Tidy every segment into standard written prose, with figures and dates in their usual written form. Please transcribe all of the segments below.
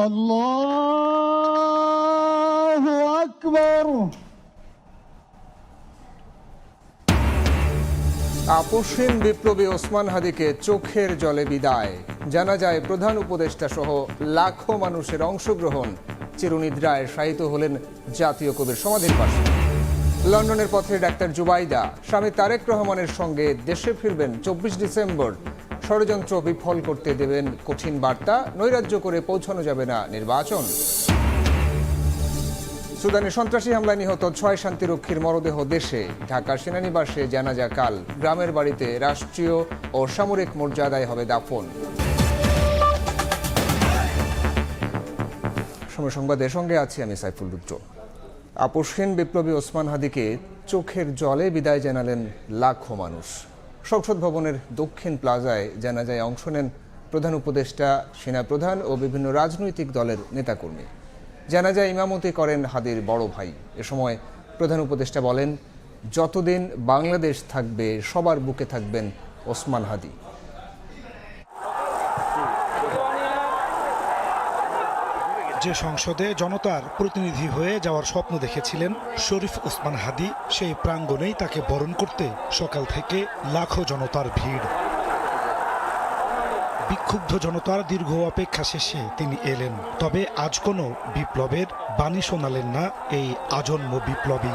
আল্লাহু আকবার। আপসহীন বিপ্লবী ওসমান হাদিকে চোখের জলে বিদায়। জানা যায় প্রধান উপদেষ্টা সহ লাখো মানুষের অংশগ্রহণ চিরনিদ্রায় শায়িত হলেন জাতীয় কবির সমাধির পাশে। লন্ডনের পথে ডাক্তার জুবাইদা স্বামী তারেক রহমানের সঙ্গে দেশে ফিরবেন 24 ডিসেম্বর। ষড়যন্ত্র বিফল করতে দেবেন কঠিন বার্তা, নৈরাজ্য করে পৌঁছানো যাবে না নির্বাচন। সুদানে সন্ত্রাসী হামলায় নিহত 6 শান্তিরক্ষীর মরদেহ দেশে। ঢাকার সেনানিবাসে জানাজা কাল। গ্রামের বাড়িতে রাষ্ট্রীয় ও সামরিক মর্যাদায় হবে দাফন। সময় সংবাদের সঙ্গে আছি আমি সাইফুল রুদ্র। আপসহীন বিপ্লবী ওসমান হাদিকে চোখের জলে বিদায় জানালেন লাখো মানুষ। সংসদ ভবনের দক্ষিণ প্লাজায় জানাজায় অংশ নেন প্রধান উপদেষ্টা, সেনাপ্রধান ও বিভিন্ন রাজনৈতিক দলের নেতাকর্মী। জানাজায় ইমামতি করেন হাদির বড় ভাই। এ সময় প্রধান উপদেষ্টা বলেন, যতদিন বাংলাদেশ থাকবে সবার বুকে থাকবেন ওসমান হাদি। যে সংসদে জনতার প্রতিনিধি হয়ে যাওয়ার স্বপ্ন দেখেছিলেন শরীফ ওসমান হাদি, সেই প্রাঙ্গণেই তাকে বরণ করতে সকাল থেকে লাখো জনতার ভিড়। বিক্ষুব্ধ জনতার দীর্ঘ অপেক্ষা শেষে তিনি এলেন। তবে আজ কোনো বিপ্লবের বাণী শোনালেন না এই আজন্ম বিপ্লবী।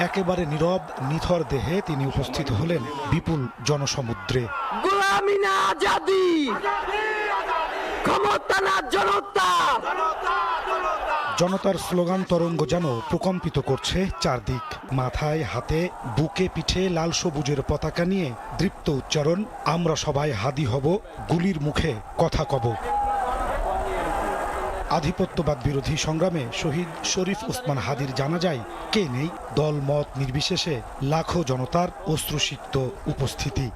একেবারে নীরব নিথর দেহে তিনি উপস্থিত হলেন বিপুল জনসমুদ্রে। গোলামি না আজাদি, ক্ষমতা না জনতা। জনতার স্লোগান তরঙ্গ যেন প্রকম্পিত করছে চারদিক। মাথায়, হাতে, বুকে, পিঠে লাল সবুজের পতাকা নিয়ে দৃপ্ত উচ্চারণ, আমরা সবাই হাদি হব, গুলির মুখে কথা কব। আধিপত্যবাদ বিরোধী সংগ্রামে শহীদ শরীফ ওসমান হাদির জানাজায় কে নেই, দল মত নির্বিশেষে লাখো জনতার অশ্রুসিক্ত উপস্থিতি।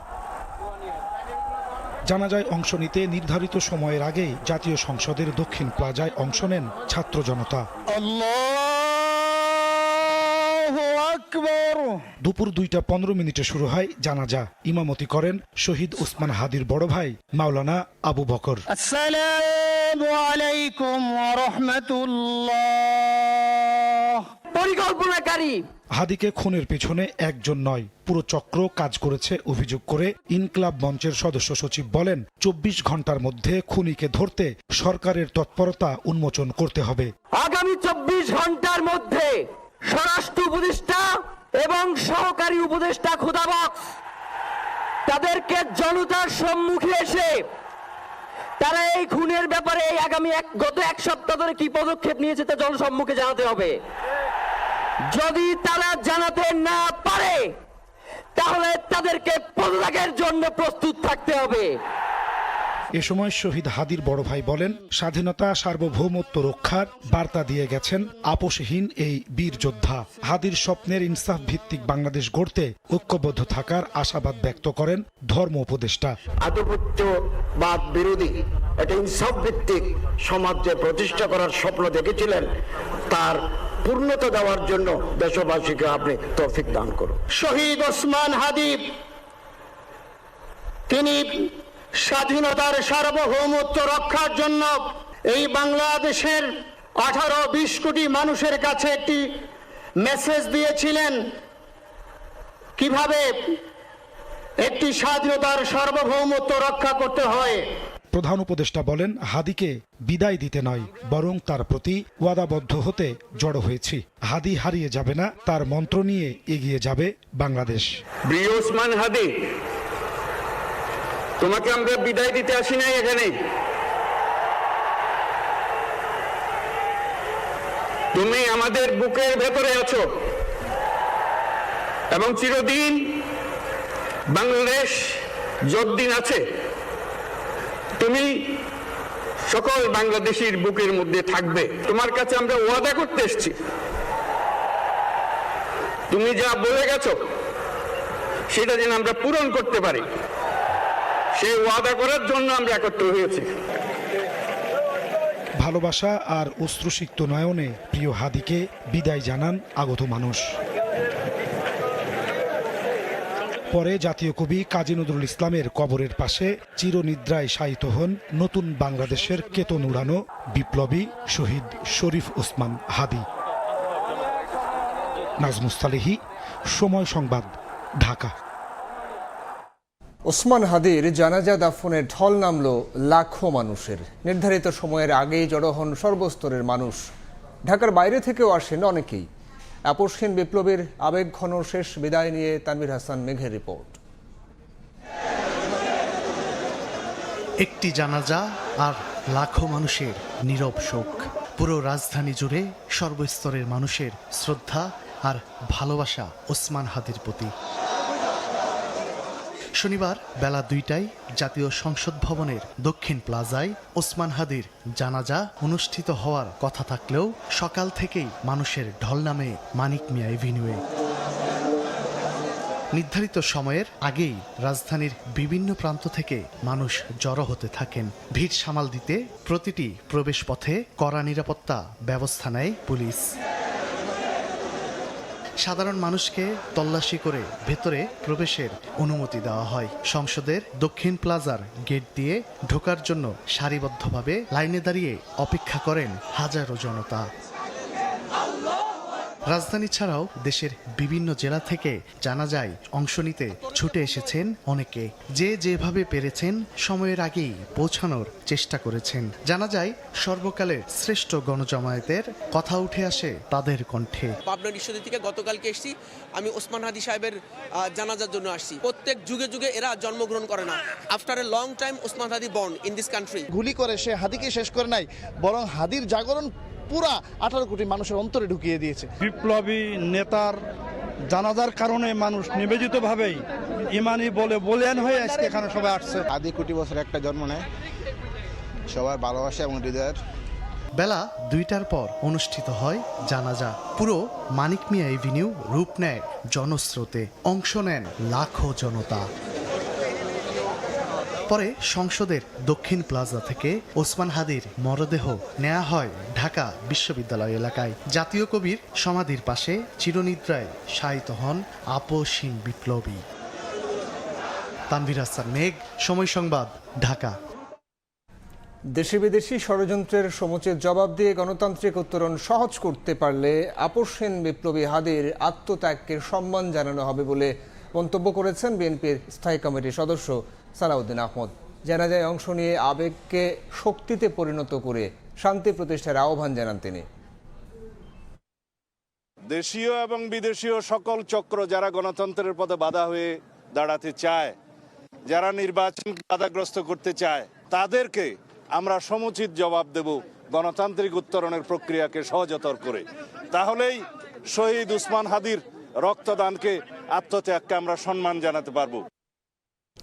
জানাজায় অংশ নিতে নির্ধারিত সময়ের আগেই জাতীয় সংসদের দক্ষিণ প্লাজায় অংশ নেন ছাত্র জনতা। আল্লাহু আকবার। দুপুর 2টা 15 শুরু হয় জানাজা। ইমামতি করেন শহীদ ওসমান হাদির বড় ভাই মাওলানা আবু বকর। আসসালামু আলাইকুম ওয়া রাহমাতুল্লাহ। পরিকল্পনাকারী হাদিকে খুনের পেছনে একজন নয়, পুরো চক্র কাজ করেছে অভিযোগ করে ইনকিলাব মঞ্চের সদস্য সচিব বলেন, 24 ঘন্টার মধ্যে খুনিকে ধরতে সরকারের তৎপরতা উন্মোচন করতে হবে। আগামী 24 ঘন্টার মধ্যে স্বরাষ্ট্র উপদেষ্টা এবং সহকারী উপদেষ্টা খোদাবক্স তাদেরকে জনতার সম্মুখে এসে তারা এই খুনের ব্যাপারে গত এক সপ্তাহ ধরে কি পদক্ষেপ নিয়েছে তা জনসম্মুখে জানাতে হবে। যদি তারা জানাতে না পারে তাহলে তাদেরকে পদত্যাগের জন্য প্রস্তুত থাকতে হবে। এ সময় শহীদ হাদির বড় ভাই বলেন, স্বাধীনতা সার্বভৌমত্ব রক্ষার বার্তা দিয়ে গেছেন আপোষহীন এই বীর যোদ্ধা। হাদির স্বপ্নের ইনসাফ ভিত্তিক বাংলাদেশ গড়তে ঐক্যবদ্ধ থাকার আশাবাদ ব্যক্ত করেন ধর্ম উপদেষ্টা। আধিপত্যবাদ বিরোধী একটা ইনসাফ ভিত্তিক সমাজ যে প্রতিষ্ঠা করার স্বপ্ন দেখেছিলেন, তার পূর্ণতা দেওয়ার জন্য দেশবাসীকে আপনি তৌফিক দান করুন। শহীদ ওসমান হাদি তিনি স্বাধীনতার সার্বভৌমত্ব রক্ষার জন্য এই বাংলাদেশের 18-20 কোটি মানুষের কাছে একটি মেসেজ দিয়েছিলেন কিভাবে একটি স্বাধীনতার সার্বভৌমত্ব রক্ষা করতে হয়। প্রধান উপদেষ্টা বলেন, হাদিকে বিদায় দিতে নয়, বরং তার প্রতি ওয়াদাবদ্ধ হতে জড়ো হয়েছি। হাদি হারিয়ে যাবে না, তার মন্ত্র নিয়ে এগিয়ে যাবে বাংলাদেশ। প্রিয় ওসমান হাদি, তোমাকে আমরা বিদায় দিতে আসি নাই এখানে। তুমি আমাদের বুকের ভেতরে আছো এবং চিরদিন বাংলাদেশ যতদিন আছে তুমি সকল বাংলাদেশির বুকের মধ্যে থাকবে। তোমার কাছে আমরা ওয়াদা করতে এসেছি, তুমি যা বলে গেছো সেটা যেন আমরা পূরণ করতে পারি, সেই ওয়াদা করার জন্য আমরা একত্র হয়েছি। ভালোবাসা আর অশ্রুসিক্ত নয়নে প্রিয় হাদিকে বিদায় জানান আগত মানুষ। পরে জাতীয় কবি কাজী নজরুল ইসলামের কবরের পাশে চিরনিদ্রায় শায়িত হন নতুন বাংলাদেশের কেতন উড়ানো বিপ্লবী শহীদ শরীফ ওসমান হাদী। নাজমুস সালেহী, সময় সংবাদ, ঢাকা। ওসমান হাদীর জানাজা দাফনের ঢল নামল লাখো মানুষের। নির্ধারিত সময়ের আগেই জড়ো হন সর্বস্তরের মানুষ। ঢাকার বাইরে থেকেও আসেন অনেকেই। আপসহীন বিপ্লবীর আবেগঘন শেষ বিদায় নিয়ে তানভীর হাসান মেঘের রিপোর্ট। একটি জানাজা আর লাখো মানুষের নীরব শোক। পুরো রাজধানী জুড়ে সর্বস্তরের মানুষের শ্রদ্ধা আর ভালোবাসা ওসমান হাদীর প্রতি। শনিবার বেলা 2টায় জাতীয় সংসদ ভবনের দক্ষিণ প্লাজায় ওসমান হাদীর জানাজা অনুষ্ঠিত হওয়ার কথা থাকলেও সকাল থেকেই মানুষের ঢল নামে মানিক মিয়া এভিনিউয়ে। নির্ধারিত সময়ের আগেই রাজধানীর বিভিন্ন প্রান্ত থেকে মানুষ জড়ো হতে থাকেন। ভিড় সামাল দিতে প্রতিটি প্রবেশপথে কড়া নিরাপত্তা ব্যবস্থা নেয় পুলিশ। সাধারণ মানুষকে তল্লাশি করে ভেতরে প্রবেশের অনুমতি দেওয়া হয়। সংসদের দক্ষিণ প্লাজার গেট দিয়ে ঢোকার জন্য সারিবদ্ধভাবে লাইনে দাঁড়িয়ে অপেক্ষা করেন হাজারো জনতা। রাজধানী ছাড়াও দেশের বিভিন্ন জেলা থেকে জানাজায় অংশ নিতে ছুটে এসেছেন অনেকে। যে যেভাবে পেরেছেন সময়ের আগেই পৌঁছানোর চেষ্টা করেছেন। জানাজায় সর্বকালের শ্রেষ্ঠ গণজামায়াতের কথা উঠে আসে তাদের কণ্ঠে। পাবনা ঈশ্বরদী থেকে গতকালকে এসেছি। আমি ওসমান হাদী সাহেবের জানাজার জন্য আসছি। প্রত্যেক যুগে যুগে এরা জন্মগ্রহণ করে না। After a long time Osman Hadi born in this country. গুলি করে সে হাদীকে শেষ করে নাই, বরং হাদীর জাগরণ পুরা 18 কোটি মানুষের অন্তরে ঢুকিয়ে দিয়েছে। বিপ্লবী নেতার জানাজার কারণে মানুষ নিবেদিতভাবেই ইমানি বলেন হয়ে আজকে এখানে সবাই আসছে। আদি কোটি বছর একটা জন্ম নেয়, সবার ভালোবাসা এবং হৃদয়ের। বেলা 2টার পর অনুষ্ঠিত হয় জানাজা। পুরো মানিক মিয়া এভিনিউ রূপ নেয় জনস্রোতে। অংশ নেন লাখো জনতা। পরে সংসদের দক্ষিণ প্লাজা থেকে ওসমান হাদীর মরদেহ নেওয়া হয় ঢাকা বিশ্ববিদ্যালয় এলাকায়। জাতীয় কবির সমাধির পাশে চিরনিদ্রায় শায়িত হন আপসহীন বিপ্লবী। তানভীর হাসান মেঘ, সময় সংবাদ, ঢাকা। দেশি বিদেশি ষড়যন্ত্রের সমুচিত জবাব দিয়ে গণতান্ত্রিক উত্তরণ সহজ করতে পারলে আপসহীন বিপ্লবী হাদীর আত্মত্যাগকে সম্মান জানানো হবে বলে মন্তব্য করেছেন বিএনপির স্থায়ী কমিটির সদস্য সালাউদ্দিন আহমদ। জানাজায় অংশ নিয়ে আবেগকে শক্তিতে পরিণত করে শান্তি প্রতিষ্ঠার আহ্বান জানান তিনি। দেশীয় এবং বিদেশীয় সকল চক্র যারা গণতন্ত্রের পথে বাধা হয়ে দাঁড়াতে চায়, যারা নির্বাচনকে বাধাগ্রস্ত করতে চায়, তাদেরকে আমরা সমুচিত জবাব দেব গণতান্ত্রিক উত্তরণের প্রক্রিয়াকে সহজতর করে। তাহলেই শহীদ ওসমান হাদীর রক্তদানকে, আত্মত্যাগকে আমরা সম্মান জানাতে পারবো।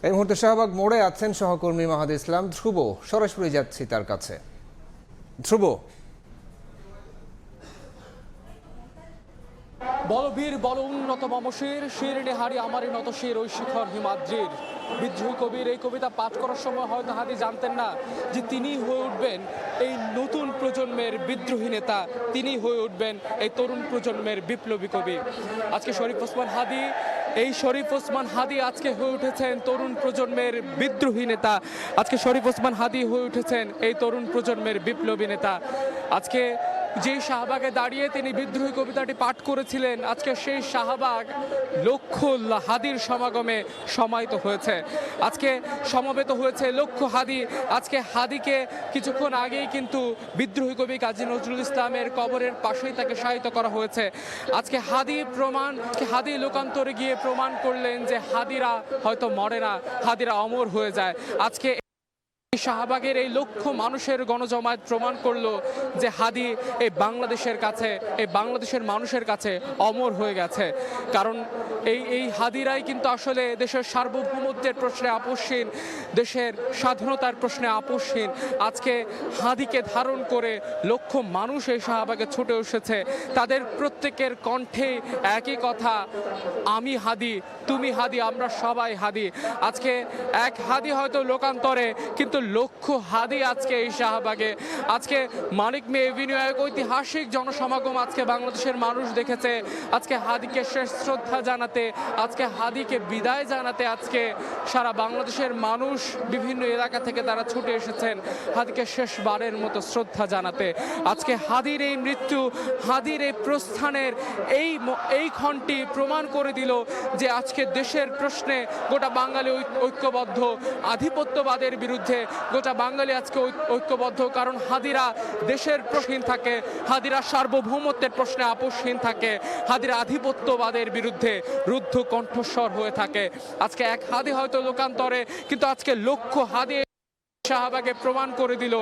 এই মুহূর্তে শাহবাগ মোড়ে আছেন সহকর্মী মাহাদি ইসলাম ধ্রুব। সরাসরি যাচ্ছি তার কাছে। ধ্রুব, বলবীর বল উন্নত মমশির শিরনে হারি আমারই নত শির ওই শিখর হিমাদ্রির। বিদ্রোহী কবির এই কবিতা পাঠ করার সময় হয়তো হাদি জানতেন না যে তিনি হয়ে উঠবেন এই নতুন প্রজন্মের বিদ্রোহী নেতা, তিনি হয়ে উঠবেন এই তরুণ প্রজন্মের বিপ্লবী কবি। আজকে শরীফ ওসমান হাদী, এই শরীফ ওসমান হাদী আজকে হয়ে উঠেছেন তরুণ প্রজন্মের বিদ্রোহী নেতা। আজকে শরীফ ওসমান হাদী হয়ে উঠেছেন এই তরুণ প্রজন্মের বিপ্লবী নেতা। আজকে যে শাহবাগে দাঁড়িয়ে তিনি বিদ্রোহী কবিতাটি পাঠ করেছিলেন, আজকে সেই শাহবাগ লক্ষ হাদীর সমাগমে সমাহিত হয়েছে। আজকে সমবেত হয়েছে লক্ষ হাদী। আজকে হাদীকে কিছুক্ষণ আগেই কিন্তু বিদ্রোহী কবি কাজী নজরুল ইসলামের কবরের পাশেই তাকে শায়িত করা হয়েছে। আজকে হাদী লোকান্তরে গিয়ে প্রমাণ করলেন যে হাদীরা হয়তো মরে না, হাদীরা অমর হয়ে যায়। আজকে শাহবাগের এই লক্ষ মানুষের গণজমায়েত প্রমাণ করলো যে হাদী এই বাংলাদেশের কাছে, এই বাংলাদেশের মানুষের কাছে অমর হয়ে গেছে। কারণ এই হাদীরাই কিন্তু আসলে দেশের সার্বভৌমত্বের প্রশ্নে আপোষহীন, দেশের স্বাধীনতার প্রশ্নে আপোষহীন। আজকে হাদীকে ধারণ করে লক্ষ মানুষ এই শাহবাগে ছুটে এসেছে। তাদের প্রত্যেকের কণ্ঠে একই কথা, আমি হাদী, তুমি হাদী, আমরা সবাই হাদী। আজকে এক হাদী হয়তো লোকান্তরে, কিন্তু লক্ষ হাদি আজকে এই শাহবাগে। আজকে মানিক মে এভিনিউ এক ঐতিহাসিক জনসমাগম আজকে বাংলাদেশের মানুষ দেখেছে। আজকে হাদিকে শেষ শ্রদ্ধা জানাতে, আজকে হাদিকে বিদায় জানাতে আজকে সারা বাংলাদেশের মানুষ বিভিন্ন এলাকা থেকে তারা ছুটে এসেছেন হাদিকে শেষবারের মতো শ্রদ্ধা জানাতে। আজকে হাদির এই মৃত্যু, হাদির এই প্রস্থানের এই ক্ষণটি প্রমাণ করে দিল যে আজকে দেশের প্রশ্নে গোটা বাঙালি ঐক্যবদ্ধ, আধিপত্যবাদের বিরুদ্ধে গোটা বাঙালি আজকে ঐক্যবদ্ধ। কারণ হাদিরা দেশের প্রশ্নহীন থাকে, হাদিরা সার্বভৌমত্বের প্রশ্নে আপোষহীন থাকে, হাদিরা আধিপত্যবাদের বিরুদ্ধে রুদ্ধ কণ্ঠস্বর হয়ে থাকে। আজকে এক হাদি হয়তো লোকান্তরে, কিন্তু আজকে লক্ষ হাদি শাহবাগে প্রমাণ করে দিল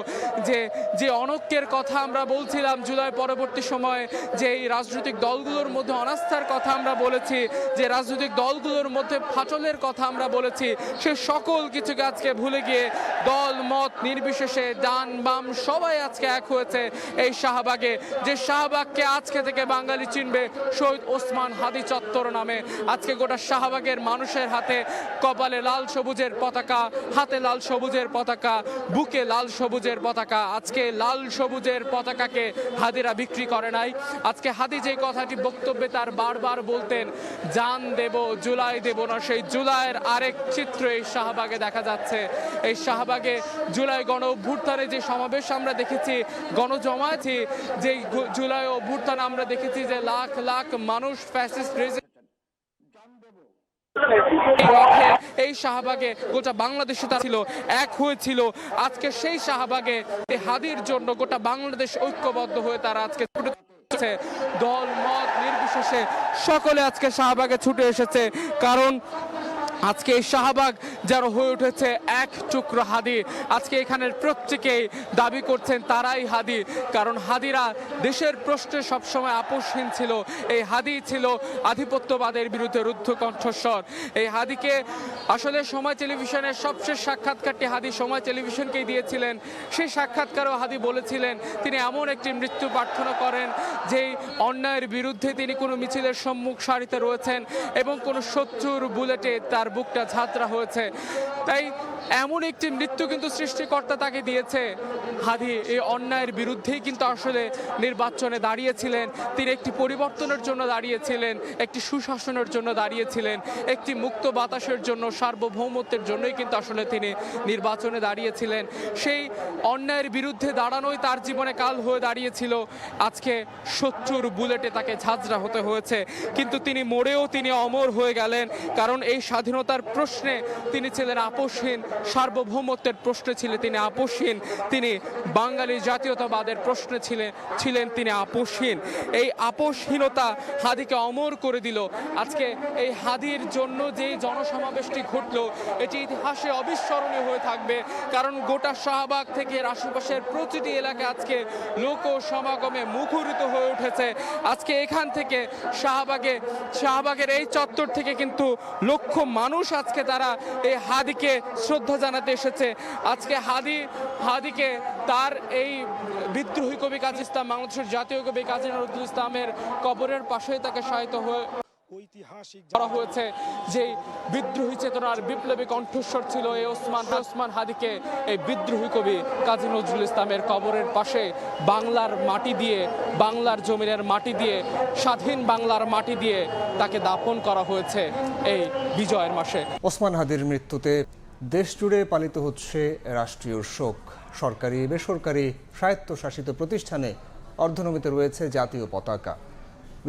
যে অনৈক্যের কথা আমরা বলছিলাম জুলাই পরবর্তী সময়ে, যে এই রাজনৈতিক দলগুলোর মধ্যে অনাস্থার কথা আমরা বলেছি, যে রাজনৈতিক দলগুলোর মধ্যে ফাটলের কথা আমরা বলেছি, সে সকল কিছুকে আজকে ভুলে গিয়ে দল মত নির্বিশেষে ডান বাম সবাই আজকে এক হয়েছে এই শাহবাগে। যে শাহবাগকে আজকে থেকে বাঙালি চিনবে শহীদ ওসমান হাদি চত্বর নামে। আজকে গোটা শাহবাগের মানুষের হাতে কপালে লাল সবুজের পতাকা, হাতে লাল সবুজের পতাকা, বুকে লাল সবুজের পতাকা। আজকে লাল সবুজের পতাকাকে হাদিরা বিক্রি করে নাই। আজকে হাদি যে কথাটি বক্তব্যে তার বারবার বলতেন, জান দেব জুলাই দেব না, সেই জুলাইয়ের আরেক চিত্র এই শাহবাগে দেখা যাচ্ছে। এই শাহবাগে জুলাই গণ অভ্যুত্থানে যে সমাবেশ আমরা দেখেছি, গণজমায়েতে যে জুলাই অভ্যুত্থান আমরা দেখেছি, যে লাখ লাখ মানুষ ফ্যাসিস্ট এই শাহবাগে গোটা বাংলাদেশে তারা ছিল, এক হয়েছিল। আজকে সেই শাহবাগে হাদির জন্য গোটা বাংলাদেশ ঐক্যবদ্ধ হয়ে তারা আজকে দল মত নির্বিশেষে সকলে আজকে শাহবাগে ছুটে এসেছে। কারণ আজকে এই শাহবাগ যারা হয়ে উঠেছে এক টুকরো হাদি। আজকে এখানের প্রত্যেকেই দাবি করছেন তারাই হাদি, কারণ হাদিরা দেশের প্রশ্নে সবসময় আপোষহীন ছিল। এই হাদি ছিল আধিপত্যবাদের বিরুদ্ধে রুদ্ধ কণ্ঠস্বর। এই হাদিকে আসলে সময় টেলিভিশনের সবশেষ সাক্ষাৎকারটি হাদি সময় টেলিভিশনকেই দিয়েছিলেন। সেই সাক্ষাৎকারেও হাদি বলেছিলেন তিনি এমন একটি মৃত্যু প্রার্থনা করেন যেই অন্যায়ের বিরুদ্ধে তিনি কোনো মিছিলের সম্মুখ সারিতে রয়েছেন এবং কোনো শত্রুর বুলেটে তার বুকটা ঝাঁঝরা হয়েছে। তাই এমন একটি মৃত্যু কিন্তু সৃষ্টিকর্তা তাকে দিয়েছে। হাদি এই অন্যায়ের বিরুদ্ধেই কিন্তু আসলে নির্বাচনে দাঁড়িয়েছিলেন। তিনি একটি পরিবর্তনের জন্য দাঁড়িয়েছিলেন, একটি সুশাসনের জন্য দাঁড়িয়েছিলেন, একটি মুক্ত বাতাসের জন্য, সার্বভৌমত্বের জন্যই কিন্তু আসলে তিনি নির্বাচনে দাঁড়িয়েছিলেন। সেই অন্যায়ের বিরুদ্ধে দাঁড়ানোই তার জীবনে কাল হয়ে দাঁড়িয়েছিল। আজকে শত্রুর বুলেটে তাকে ঝাঁঝরা হতে হয়েছে, কিন্তু তিনি মরেও তিনি অমর হয়ে গেলেন। কারণ এই স্বাধীনতার প্রশ্নে তিনি ছিলেন আপোষহীন, সার্বভৌমত্বের প্রশ্নে ছিলেন তিনি আপোষহীন, তিনি বাঙালি জাতীয়তাবাদের প্রশ্নে ছিলেন তিনি আপোষহীন। এই আপোষহীনতা হাদিকে অমর করে দিল। আজকে এই হাদির জন্য যে জনসমাবেশটি ঘটল এটি ইতিহাসে অবিস্মরণীয় হয়ে থাকবে। কারণ গোটা শাহবাগ থেকে আশেপাশের প্রতিটি এলাকা আজকে লোক সমাগমে মুখরিত হয়ে উঠেছে। আজকে এখান থেকে শাহবাগের এই চত্বর থেকে কিন্তু লক্ষ মানুষ আজকে তারা এই হাদিকে শ্রদ্ধা জানাতে এসেছে। আজকে হাদিকে তার এই বিদ্রোহী কবি কাজী ইসলাম, বাংলাদেশের জাতীয় কবি কাজী নজরুল ইসলামের কবরের পাশেই তাকে শায়িত হয়ে ঐতিহাসিক করা হয়েছে। যে বিদ্রোহী চেতনার বিপ্লবী কণ্ঠস্বর ছিল এই ওসমান হাদিকে এই বিদ্রোহী কবি কাজী নজরুল ইসলামের কবরের পাশে বাংলার মাটি দিয়ে, বাংলার জমিনের মাটি দিয়ে, স্বাধীন বাংলার মাটি দিয়ে তাকে দাফন করা হয়েছে এই বিজয়ের মাসে। ওসমান হাদির মৃত্যুতে দেশ জুড়ে পালিত হচ্ছে রাষ্ট্রীয় শোক। সরকারি, বেসরকারি, স্বায়ত্তশাসিত প্রতিষ্ঠানে অর্ধনমিত রয়েছে জাতীয় পতাকা।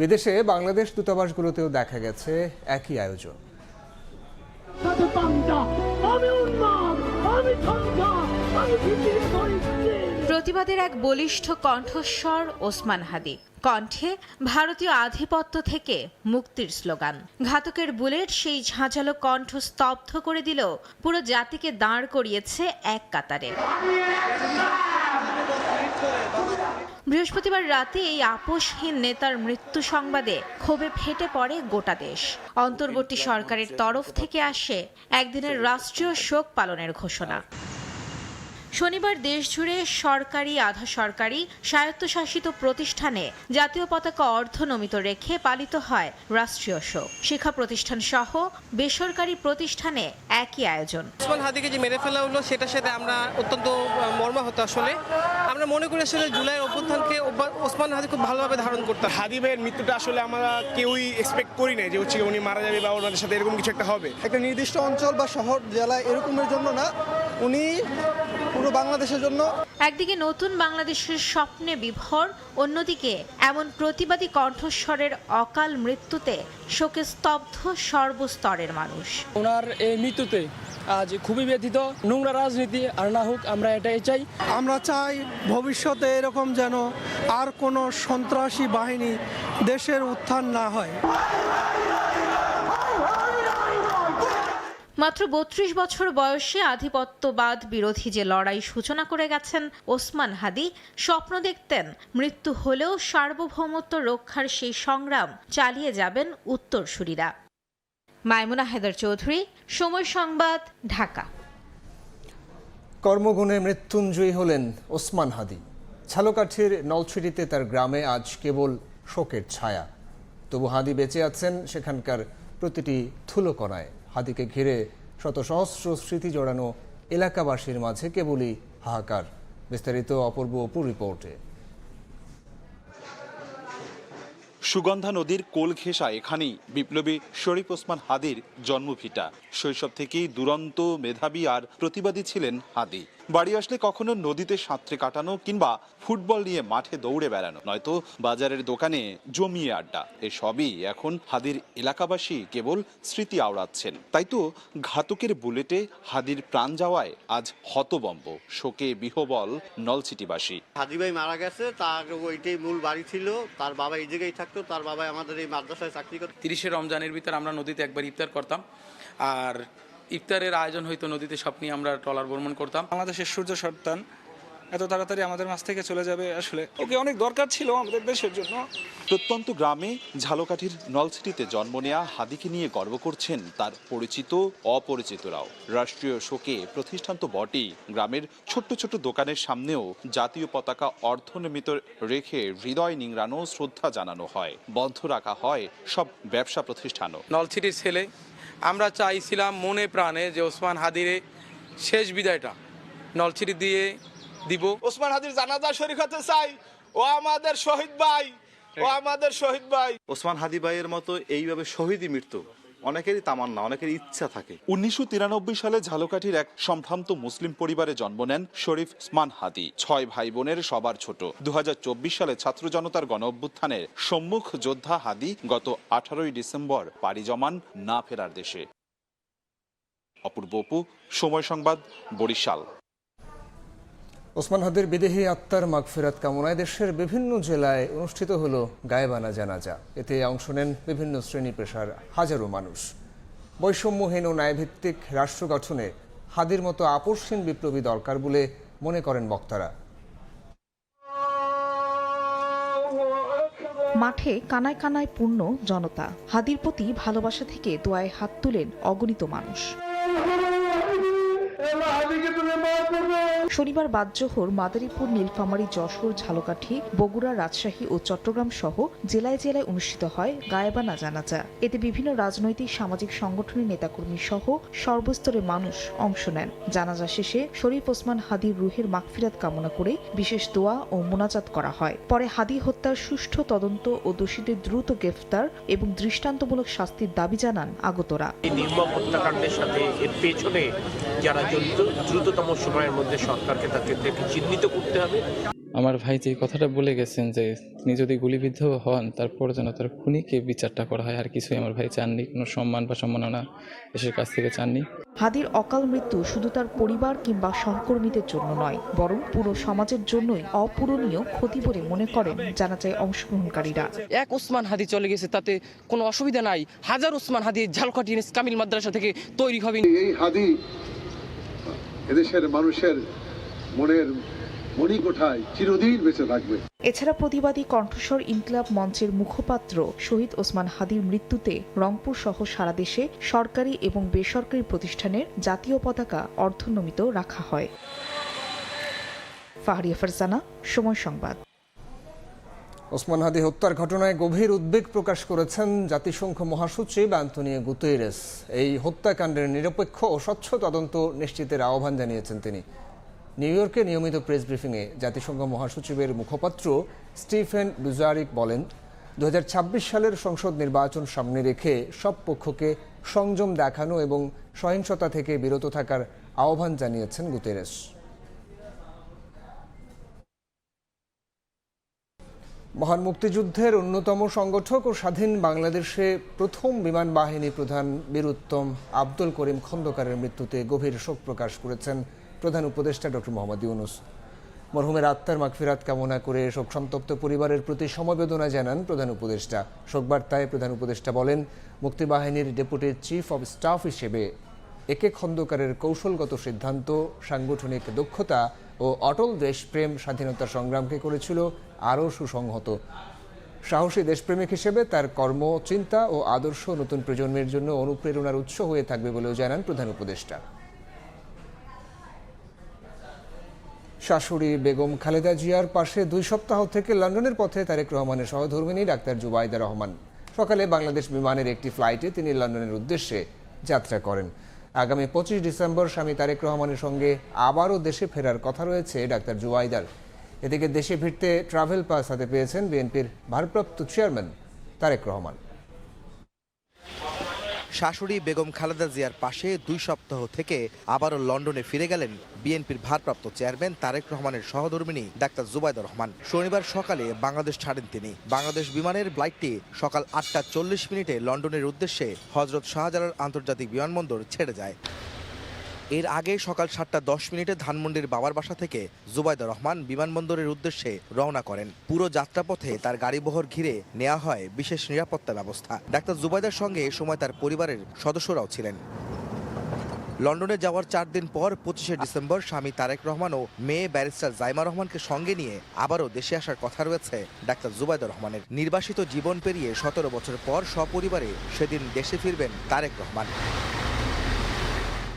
বিদেশে বাংলাদেশ দূতাবাসগুলোতেও দেখা গেছে একই আয়োজন। প্রতিবাদের এক বলিষ্ঠ কণ্ঠস্বর ওসমান হাদি, কণ্ঠে ভারতীয় আধিপত্য থেকে মুক্তির স্লোগান। ঘাতকের বুলেট সেই ঝাঁঝালো কণ্ঠ স্তব্ধ করে দিল, পুরো জাতিকে দাঁড় করিয়েছে এক কাতারে। বৃহস্পতিবার রাতে এই আপোষহীন নেতার মৃত্যু সংবাদে ক্ষোভে ফেটে পড়ে গোটা দেশ। অন্তর্বর্তী সরকারের তরফ থেকে আসে একদিনের রাষ্ট্রীয় শোক পালনের ঘোষণা। শনিবার দেশজুড়ে সরকারি, আধা সরকারি, স্বায়ত্তশাসিত প্রতিষ্ঠানে জাতীয় পতাকা অর্ধনমিত রেখে পালিত হয় রাষ্ট্রীয় শোক। শিক্ষা প্রতিষ্ঠান সহ বেসরকারি প্রতিষ্ঠানে একই আয়োজন। ওসমান হাদিকে যে মেরে ফেলা হলো সেটার সাথে আমরা অত্যন্ত মর্মাহত। আসলে আমরা মনে করি আসলে জুলাইয়ের অভ্যুত্থানকে ওসমান হাদি খুব ভালোভাবে ধারণ করতেন। হাদি ভাইয়ের মৃত্যুটা আসলে আমরা কেউই এক্সপেক্ট করি নাই যে হচ্ছে উনি মারা যাবে বা ওনাদের সাথে এরকম কিছু একটা হবে। একটা নির্দিষ্ট অঞ্চল বা শহর জেলা এরকমের জন্য না, উনি পুরো বাংলাদেশের জন্য। একদিকে নতুন বাংলাদেশের স্বপ্নে বিভোর, অন্যদিকে এমন প্রতিবাদী কণ্ঠস্বরের অকাল মৃত্যুতে শোকে স্তব্ধ সর্বস্তরের মানুষ। ওনার এই মৃত্যুতে আজ খুবই ব্যথিত। নোংরা রাজনীতি আর না হোক, আমরা এটাই চাই। আমরা চাই ভবিষ্যতে এরকম যেন আর কোনো সন্ত্রাসী বাহিনী দেশের উত্থান না হয়। মাত্র ৩২ বছর বয়সে আধিপত্যবাদ বিরোধী যে লড়াই সূচনা করে গেছেন ওসমান হাদি, স্বপ্ন দেখতেন মৃত্যু হলেও সার্বভৌমত্ব রক্ষার সেই সংগ্রাম চালিয়ে যাবেন উত্তরসূরিরা। মাইমুনা হায়দার চৌধুরী, সময় সংবাদ, ঢাকা। কর্মগুণে মৃত্যুঞ্জয়ী হলেন ওসমান হাদি। ঝালকাঠির নলছিটিতে তার গ্রামে আজ কেবল শোকের ছায়া। তবু হাদি বেঁচে আছেন সেখানকার প্রতিটি ধুলোকণায়। হাদিকে ঘিরে শত সহস্র স্মৃতি জড়ানো এলাকাবাসীর মাঝে কেবলই হাহাকার। বিস্তারিত অপূর্ব অপু রিপোর্টে। সুগন্ধা নদীর কোল ঘেঁষা এখানেই বিপ্লবী শরীফ ওসমান হাদির জন্মভিটা। শৈশব থেকেই দুরন্ত, মেধাবী আর প্রতিবাদী ছিলেন হাদি। বাড়ি আসলে কখনো নদীতে সাঁতরে কাটানো কিংবা ফুটবল নিয়ে মাঠে দৌড়ে বেড়ানো, নয়তো বাজারের দোকানে জমিয়ে আড্ডা, এসবই এখন হাদির এলাকাবাসী কেবল স্মৃতি আওড়াচ্ছেন। তাই তো ঘাতকের বুলেটে হাদির প্রাণ যাওয়ায় আজ হতবম্ব, শোকে বিহবল নলছিটিবাসী। হাদি ভাই মারা গেছে, তার ওইটাই মূল বাড়ি ছিল, তার বাবা এই জায়গায় থাকতো, তার বাবা আমাদের এই মাদ্রাসায় চাকরি করতো। 30শে রমজানের ভিতর আমরা নদীতে একবার ইফতার করতাম, আর ইফতারের আয়োজন হইতো নদীতে, সব নিয়ে আমরা ট্রলার ভ্রমণ করতাম। বাংলাদেশের সূর্য সন্তান এত তাড়াতাড়ি আমাদের মাছ থেকে চলে যাবে, আসলে ওকে অনেক দরকার ছিল আমাদের দেশের জন্য। প্রত্যন্ত গ্রামে ঝালকাঠির নলছিটিতে জন্ম নেয়া হাদিকে নিয়ে গর্ব করছেন তার পরিচিত অপরিচিতরাও। রাষ্ট্রীয় শোকে প্রতিষ্ঠান তো বটেই, গ্রামের ছোট্ট ছোট্ট দোকানের সামনেও জাতীয় পতাকা অর্ধনমিত রেখে হৃদয় নিংড়ানো, শ্রদ্ধা জানানো হয়। বন্ধ রাখা হয় সব ব্যবসা প্রতিষ্ঠানও। নলছিটির ছেলে আমরা চাইছিলাম মনে প্রাণে যে ওসমান হাদির শেষ বিদায়টা নলছিটি দিয়ে দিব। ওসমান হাদির জানাজা শরীক হতে চাই, ও আমাদের শহীদ ভাই, ও আমাদের শহীদ ভাই। ওসমান হাদি ভাইয়ের মতো এইভাবে শহীদই মৃত্যু অনেকেরই তামান্না, অনেকেরই ইচ্ছা থাকে। 1993 সালে ঝালকাঠির এক সম্ভ্রান্ত মুসলিম পরিবারে জন্ম নেন শরীফ ওসমান হাদি। 6 ভাই বোনের সবার ছোট। 2024 সালে ছাত্র জনতার গণ অভ্যুত্থানের সম্মুখ যোদ্ধা হাদি গত 18 ডিসেম্বর পাড়ি জমান না ফেরার দেশে। অপূর্ব অপু, সময় সংবাদ, বরিশাল। ওসমান হাদির বিদেহী আত্মার মাগফিরাত কামনায় দেশের বিভিন্ন জেলায় অনুষ্ঠিত হলো গায়েবানা জানাজা। এতে অংশ নেন বিভিন্ন শ্রেণী পেশার হাজারো মানুষ। বৈষম্যহীন ও ন্যায়ভিত্তিক রাষ্ট্র গঠনে হাদির মতো আপোষহীন বিপ্লবী দরকার বলে মনে করেন বক্তারা। মাঠে কানায় কানায় পূর্ণ জনতা। হাদির প্রতি ভালোবাসা থেকে দোয়ায় হাত তুলেন অগণিত মানুষ। শনিবার বাদজোহর মাদারীপুর, নীলফামারী, যশোর, ঝালকাঠি, বগুড়া, রাজশাহী ও চট্টগ্রাম সহ জেলায় জেলায় অনুষ্ঠিত হয় গায়েবানা জানাজা। এতে বিভিন্ন রাজনৈতিক, সামাজিক সংগঠনের নেতাকর্মী সহ সর্বস্তরের মানুষ অংশ নেন। জানাজা শেষে শরীফ ওসমান হাদির রুহের মাগফিরাত কামনা করে বিশেষ দোয়া ও মোনাজাত করা হয়। পরে হাদি হত্যার সুষ্ঠু তদন্ত ও দোষীদের দ্রুত গ্রেফতার এবং দৃষ্টান্তমূলক শাস্তির দাবি জানান আগতরা। এই নির্মম হত্যাকাণ্ডের সাথে এর পেছনে যারা জড়িত, দ্রুততম সময়ের মধ্যে সরকারকে তাদেরকে চিহ্নিত করতে হবে। আমার ভাই যে কথাটা বলে গেছেন যে তিনি যদি গুলিবিদ্ধ হন তারপর যেন তার খুনিকে বিচারটা করা হয়, আর কিছুই আমার ভাই চাননি, কোনো সম্মান বা সম্মাননা দেশের কাছ থেকে চাননি। হাদির অকাল মৃত্যু শুধু তার পরিবার কিংবা সহকর্মীদের জন্য নয়, বরং পুরো সমাজের জন্যই অপূরণীয় ক্ষতি বলে মনে করেন জানাজায় অংশগ্রহণকারীরা। এক ওসমান হাদি চলে গেছে, তাতে কোনো অসুবিধা নাই। হাজার ওসমান হাদি ঝালকাঠি কামিল মাদ্রাসা থেকে তৈরি হবে। এই হাদি এদেশের মানুষের মনের মণিকোঠায় চিরদিন বেঁচে থাকবে। এছাড়া প্রতিবাদী কণ্ঠস্বর ইনকিলাব মঞ্চের মুখপাত্র শহীদ ওসমান হাদির মৃত্যুতে রংপুর সহ সারা দেশে সরকারি এবং বেসরকারি প্রতিষ্ঠানের জাতীয় পতাকা অর্ধনমিত রাখা হয়। ফাহরিয়া ফারজানা, সময় সংবাদ। ওসমান হাদি হত্যার ঘটনায় গভীর উদ্বেগ প্রকাশ করেছেন জাতিসংঘ মহাসচিব আন্তোনিও গুতেরেস। এই হত্যাকাণ্ডের নিরপেক্ষ ও স্বচ্ছ তদন্ত নিশ্চিতের আহ্বান জানিয়েছেন তিনি। নিউ ইয়র্কে নিয়মিত প্রেস ব্রিফিংয়ে জাতিসংঘ মহাসচিবের মুখপাত্র স্টিফেন ডুজারিক বলেন, 2026 সালের সংসদ নির্বাচন সামনে রেখে সব পক্ষকে সংযম দেখানো এবং সহিংসতা থেকে বিরত থাকার আহ্বান জানিয়েছেন গুতেরেস। মহান মুক্তিযুদ্ধের অন্যতম সংগঠক ও স্বাধীন বাংলাদেশে প্রথম বিমান বাহিনী প্রধান বীর উত্তম আব্দুল করিম খন্দকারের মৃত্যুতে গভীর শোক প্রকাশ করেছেন প্রধান উপদেষ্টা ডক্টর মোহাম্মদ ইউনূস। মরহুমের আত্মার মাগফিরাত কামনা করে শোকসন্তপ্ত পরিবারের প্রতি সমবেদনা জানান প্রধান উপদেষ্টা। শোকবার্তায় প্রধান উপদেষ্টা বলেন, মুক্তিবাহিনীর ডেপুটি চিফ অব স্টাফ হিসেবে একে খন্দকারের কৌশলগত সিদ্ধান্ত, সাংগঠনিক দক্ষতা ও অটল দেশপ্রেম স্বাধীনতা সংগ্রামকে করেছিল আরও সুসংহত। সাহসী দেশপ্রেমিক হিসেবে তার কর্ম, চিন্তা ও আদর্শ নতুন প্রজন্মের জন্য অনুপ্রেরণার উৎস হয়ে থাকবে বলেও জানান প্রধান উপদেষ্টা। শাশুড়ি বেগম খালেদা জিয়ার পাশে 2 সপ্তাহ থেকে লন্ডনের পথে তারেক রহমানের সহধর্মিণী ডাক্তার জুবাইদা রহমান। সকালে বাংলাদেশ বিমানের একটি ফ্লাইটে তিনি লন্ডনের উদ্দেশ্যে যাত্রা করেন। আগামী 25 ডিসেম্বর স্বামী তারেক রহমানের সঙ্গে আবারও দেশে ফেরার কথা রয়েছে ডাক্তার জুবাইদার। এদিকে দেশে ফিরতে ট্রাভেল পাস হাতে পেয়েছেন বিএনপির ভারপ্রাপ্ত চেয়ারম্যান তারেক রহমান। শাশুড়ি বেগম খালেদা জিয়ার পাশে 2 সপ্তাহ থেকে আবারও লন্ডনে ফিরে গেলেন বিএনপির ভারপ্রাপ্ত চেয়ারম্যান তারেক রহমানের সহধর্মিণী ডাক্তার জুবাইদা রহমান। শনিবার সকালে বাংলাদেশ ছাড়েন তিনি। বাংলাদেশ বিমানের ফ্লাইটটি সকাল 8টা 40 মিনিটে লন্ডনের উদ্দেশ্যে হজরত শাহজালাল আন্তর্জাতিক বিমানবন্দর ছেড়ে যায়। এর আগে সকাল 7টা 10 মিনিটে ধানমন্ডির বাবার বাসা থেকে জুবাইদা রহমান বিমানবন্দরের উদ্দেশ্যে রওনা করেন। পুরো যাত্রাপথে তার গাড়িবহর ঘিরে নেওয়া হয় বিশেষ নিরাপত্তা ব্যবস্থা। ডাক্তার জুবাইদার সঙ্গে এ সময় তার পরিবারের সদস্যরাও ছিলেন। লন্ডনে যাওয়ার 4 দিন পর 25শে ডিসেম্বর স্বামী তারেক রহমান ও মেয়ে ব্যারিস্টার জাইমা রহমানকে সঙ্গে নিয়ে আবারও দেশে আসার কথা রয়েছে ডাক্তার জুবাইদা রহমানের। নির্বাসিত জীবন পেরিয়ে 17 বছর পর সপরিবারে সেদিন দেশে ফিরবেন তারেক রহমান।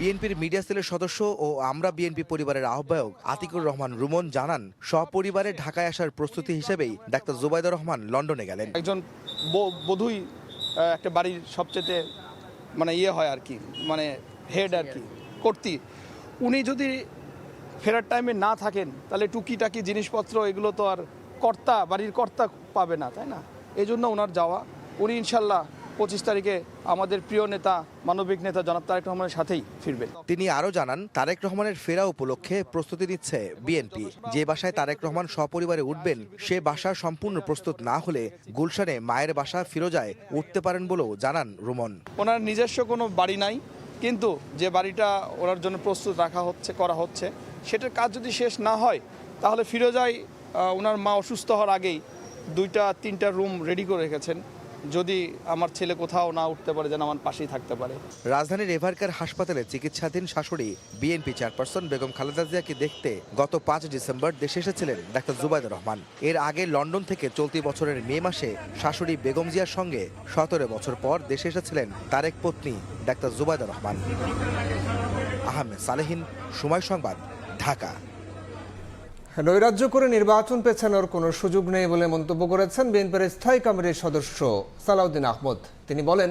বিএনপির মিডিয়া সেলের সদস্য ও আমরা বিএনপি পরিবারের আহ্বায়ক আতিকুর রহমান রুমন জানান, সপরিবারে ঢাকায় আসার প্রস্তুতি হিসেবেই ডাক্তার জুবাইদা রহমান লন্ডনে গেলেন। একজন বধূই একটা বাড়ির সবচেয়ে হয় আর কি, হেড আর কি, কর্ত্রী। উনি যদি ফেরার টাইমে না থাকেন তাহলে টুকিটাকি জিনিসপত্র এগুলো তো আর বাড়ির কর্তা পাবে না, তাই না? এই জন্য ওনার যাওয়া। উনি ইনশাল্লাহ 25 তারিখে আমাদের প্রিয় নেতা, মানবিক নেতা জনাব তারেক রহমানের সাথেই ফিরবেন। তিনি আরও জানান, তারেক রহমানের ফেরা উপলক্ষে প্রস্তুতি নিচ্ছে বিএনপি। যে বাসায় তারেক রহমান সপরিবারে উঠবেন সে বাসা সম্পূর্ণ প্রস্তুত না হলে গুলশানে মায়ের বাসা ফিরোজায় উঠতে পারেন বলেও জানান রুমন। ওনার নিজস্ব কোনো বাড়ি নাই, কিন্তু যে বাড়িটা ওনার জন্য প্রস্তুত করা হচ্ছে সেটার কাজ যদি শেষ না হয় তাহলে ফিরোজায় ওনার মা অসুস্থ হওয়ার আগেই 2-3টা রুম রেডি করে রেখেছেন। যদি আমার ছেলে কোথাও না উঠতে পারে যেন আমার পাশেই থাকতে পারে। রাজধানীর এভারকার হাসপাতালে চিকিৎসাধীন শাশুড়ি বিএনপি চেয়ারপারসন বেগম খালেদা জিয়াকে দেখতে গত 5 ডিসেম্বর দেশে এসেছিলেন ডাক্তার জুবাইদা রহমান। এর আগে লন্ডন থেকে চলতি বছরের মে মাসে শাশুড়ি বেগম জিয়ার সঙ্গে 17 বছর পর দেশে এসেছিলেন তারেক পত্নী ডাক্তার জুবাইদা রহমান। আহমেদ সালেহিন, সময় সংবাদ, ঢাকা। নৈরাজ্য করে নির্বাচন পেছানোর কোনো সুযোগ নেই বলে মন্তব্য করেছেন বিএনপির স্থায়ী কমিটির সদস্য সালাউদ্দিন আহমদ। তিনি বলেন,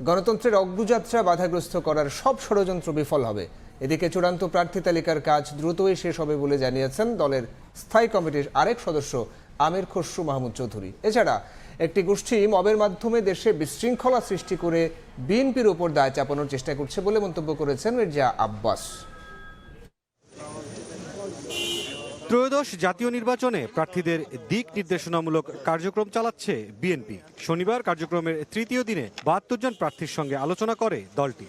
গণতন্ত্রের অগ্রযাত্রা বাধাগ্রস্ত করার সব ষড়যন্ত্র বিফল হবে। এদিকে চূড়ান্ত প্রার্থী তালিকার কাজ দ্রুতই শেষ হবে বলে জানিয়েছেন দলের স্থায়ী কমিটির আরেক সদস্য আমির খসরু মাহমুদ চৌধুরী। এছাড়া একটি গোষ্ঠী মবের মাধ্যমে দেশে বিশৃঙ্খলা সৃষ্টি করে বিএনপির উপর দায় চাপানোর চেষ্টা করছে বলে মন্তব্য করেছেন মির্জা আব্বাস। ত্রয়োদশ জাতীয় নির্বাচনে প্রার্থীদের দিক নির্দেশনামূলক কার্যক্রম চালাচ্ছে বিএনপি। শনিবার কার্যক্রমের 3য় দিনে 72 জন প্রার্থীর সঙ্গে আলোচনা করে দলটি।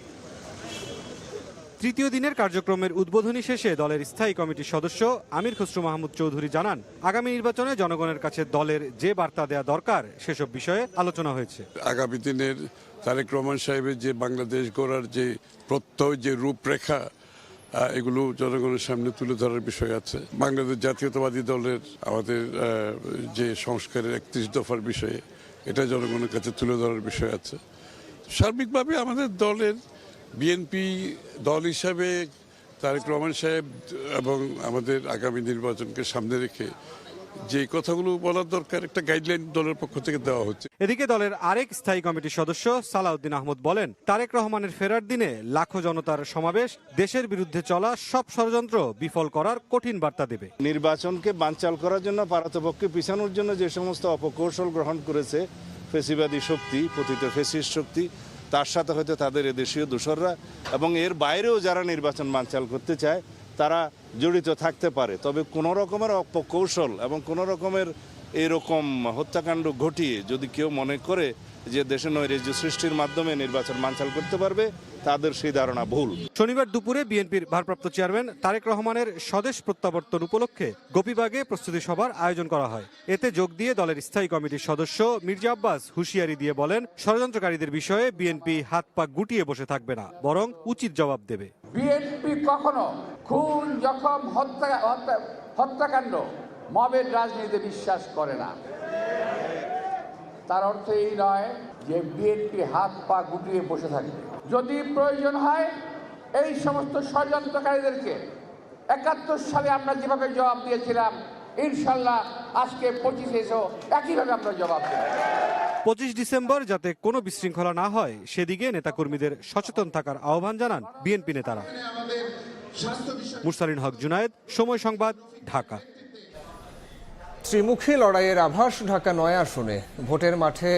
3য় দিনের কার্যক্রমের উদ্বোধনী শেষে দলের স্থায়ী কমিটির সদস্য আমির খসরু মাহমুদ চৌধুরী জানান, আগামী নির্বাচনে জনগণের কাছে দলের যে বার্তা দেওয়া দরকার সেসব বিষয়ে আলোচনা হয়েছে। আগামী দিনের তারেক রহমান সাহেবের যে বাংলাদেশ গড়ার যে প্রত্যয়, যে রূপরেখা, এগুলো জনগণের সামনে তুলে ধরার বিষয় আছে। বাংলাদেশ জাতীয়তাবাদী দলের আমাদের যে সংস্কারের 31 দফার বিষয়ে এটা জনগণের কাছে তুলে ধরার বিষয় আছে। সার্বিকভাবে আমাদের দলের বিএনপি দল হিসাবে তারেক রহমান সাহেব এবং আমাদের আগামী নির্বাচনকে সামনে রেখে যে কথাগুলো বলার দরকার একটা গাইডলাইন দলের পক্ষ থেকে দেওয়া হচ্ছে। এদিকে দলের আরেক স্থায়ী কমিটির সদস্য সালাউদ্দিন আহমদ বলেন, তারেক রহমানের ফেরার দিনে লাখো জনতার সমাবেশ দেশের বিরুদ্ধে চলা সব ষড়যন্ত্র বিফল করার কঠিন বার্তা দেবে। নির্বাচনকে বানচাল করার জন্য পারতপক্ষে পিছানোর জন্য যে সমস্ত অপকৌশল গ্রহণ করেছে ফেসিবাদী শক্তি, পতিত ফেসিস্ট শক্তি, তার সাথে হয়তো তাদের এদেশীয় দোসররা এবং এর বাইরেও যারা নির্বাচন বানচাল করতে চায় তারা জড়িত থাকতে পারে। তবে কোনো রকমের অপকৌশল এবং কোনো রকমের এরকম হত্যাকাণ্ড ঘটিয়ে যদি কেউ মনে করে যে দেশে নৈরাজ্য সৃষ্টির মাধ্যমে নির্বাচন বানচাল করতে পারবে, তাদের সেই ধারণা ভুল। শনিবার দুপুরে বিএনপির ভারপ্রাপ্ত চেয়ারম্যান তারেক রহমানের স্বদেশ প্রত্যাবর্তন উপলক্ষে গোপীবাগে প্রস্তুতি সভার আয়োজন করা হয়। এতে যোগ দিয়ে দলের স্থায়ী কমিটির সদস্য মির্জা আব্বাস হুঁশিয়ারি দিয়ে বলেন, ষড়যন্ত্রকারীদের বিষয়ে বিএনপি হাত পা গুটিয়ে বসে থাকবে না, বরং উচিত জবাব দেবে। বিএনপি কখনো খুন, জখম, হত্যাকাণ্ড, মবের রাজনীতিতে বিশ্বাস করে না। তার অর্থ এই নয় যে বিএনপি হাত পা গুটিয়ে বসে থাকবে। যদি প্রয়োজন হয় এই সমস্ত ষড়যন্ত্রকারীদেরকে ৭১ সালে আমরা যেভাবে জবাব দিয়েছিলাম, ইনশাল্লাহ আজকে 25-এও একইভাবে আমরা জবাব দেব। 25 ডিসেম্বর যাতে কোনো বিশৃঙ্খলা না হয় সেদিকে নেতাকর্মীদের সচেতন থাকার আহ্বান জানান বিএনপি নেতারা। মুরসালিন হক জুনায়েদ, সময় সংবাদ, ঢাকা। ত্রিমুখী লড়াইয়ের আভাস ঢাকা ৯ আসনে। ভোটের মাঠে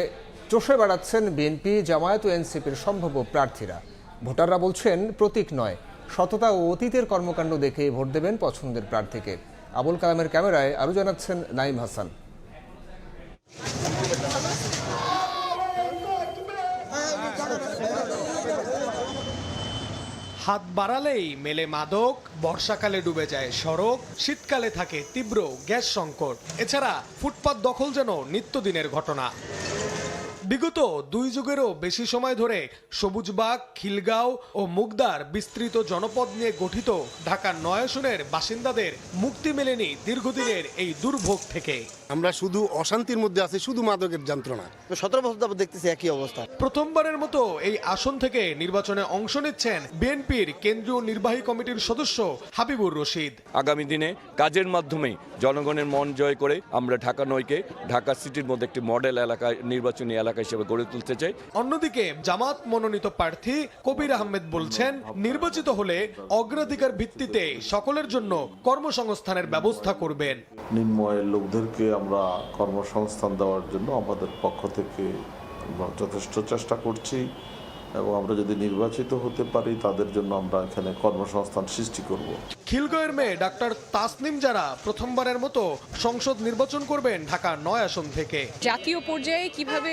চষে বেড়াচ্ছেন বিএনপি, জামায়াত ও এনসিপির সম্ভাব্য প্রার্থীরা। ভোটাররা বলছেন প্রতীক নয়, সততা ও অতীতের কর্মকাণ্ড দেখেই ভোট দেবেন পছন্দের প্রার্থীকে। আবুল কালামের ক্যামেরায় আরও জানাচ্ছেন নাইম হাসান। হাত বাড়ালেই মেলে মাদক, বর্ষাকালে ডুবে যায় সড়ক, শীতকালে থাকে তীব্র গ্যাস সংকট। এছাড়া ফুটপাত দখল যেন নিত্যদিনের ঘটনা। বিগত 2 যুগেরও বেশি সময় ধরে সবুজবাগ, খিলগাঁও ও মুগদার বিস্তৃত জনপদ নিয়ে গঠিত ঢাকার ৯ আসনের বাসিন্দাদের মুক্তি মেলেনি দীর্ঘদিনের এই দুর্ভোগ থেকে। আমরা শুধু অশান্তির মধ্যে আছি, শুধু মাদকের যন্ত্রণা। 17 বছর ধরে দেখতেছি একই অবস্থা। প্রথমবারের মতো এই আসন থেকে নির্বাচনে অংশ নিচ্ছেন বিএনপির কেন্দ্রীয় নির্বাহী কমিটির সদস্য হাবিবুর রশিদ। আগামী দিনে কাজের মাধ্যমে জনগণের মন জয় করে আমরা ঢাকা ৯কে ঢাকা সিটির মধ্যে একটি মডেল এলাকায়, নির্বাচনী এলাকা হিসেবে গড়ে তুলতে চাই। অন্যদিকে জামাত মনোনীত প্রার্থী কবির আহমেদ বলছেন, নির্বাচিত হলে অগ্রাধিকার ভিত্তিতে সকলের জন্য কর্মসংস্থানের ব্যবস্থা করবেন। নিম্ন আয়ের লোকদেরকে আমরা কর্মসংস্থান দেওয়ার জন্য আমাদের পক্ষ থেকে যথেষ্ট চেষ্টা করছি এবং আমরা যদি নির্বাচিত হতে পারি তাদের জন্য আমরা এখানে কর্মসংস্থান সৃষ্টি করব। খিলগাঁওয়ের মেয়ে ডাক্তার তাসনিম যারা প্রথমবারের মতো সংসদ নির্বাচন করবেন ঢাকা ৯ আসন থেকে। জাতীয় পর্যায়ে কিভাবে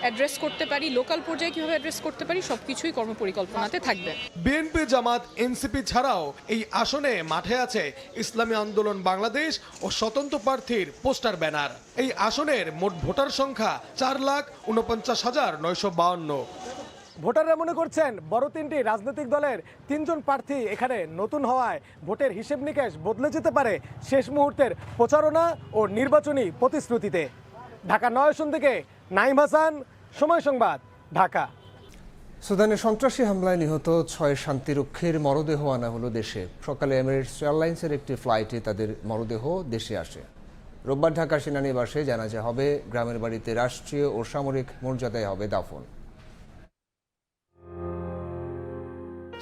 অ্যাড্রেস করতে পারি, লোকাল পর্যায়ে কিভাবে অ্যাড্রেস করতে পারি, সবকিছুই কর্মপরিকল্পনাতে থাকবে। বিএনপি, জামাত, এনসিপি ছাড়াও এই আসনে মাঠে আছে ইসলামী আন্দোলন বাংলাদেশ ও স্বতন্ত্র প্রার্থীর পোস্টার ব্যানার। এই আসনের মোট ভোটার সংখ্যা 4,49,952। ভোটাররা মনে করছেন বড় 3টি রাজনৈতিক দলের 3 জন প্রার্থী এখানে নতুন হওয়ায় ভোটের হিসেব নিকেশ বদলে যেতে পারে শেষ মুহূর্তের প্রচারণা ও নির্বাচনী প্রতিশ্রুতিতে। ঢাকা ৯ আসন থেকে নাইম হাসান, সময় সংবাদ, ঢাকা। সুদানে সন্ত্রাসী হামলায় নিহত 6 শান্তিরক্ষীর মরদেহ আনা হলো দেশে। সকালে এমিরেটস এয়ারলাইন্সের একটি ফ্লাইটে তাদের মরদেহ দেশে আসে। রোববার ঢাকা সেনানিবাসে জানাজা হবে, গ্রামের বাড়িতে রাষ্ট্রীয় ও সামরিক মর্যাদায় হবে দাফন।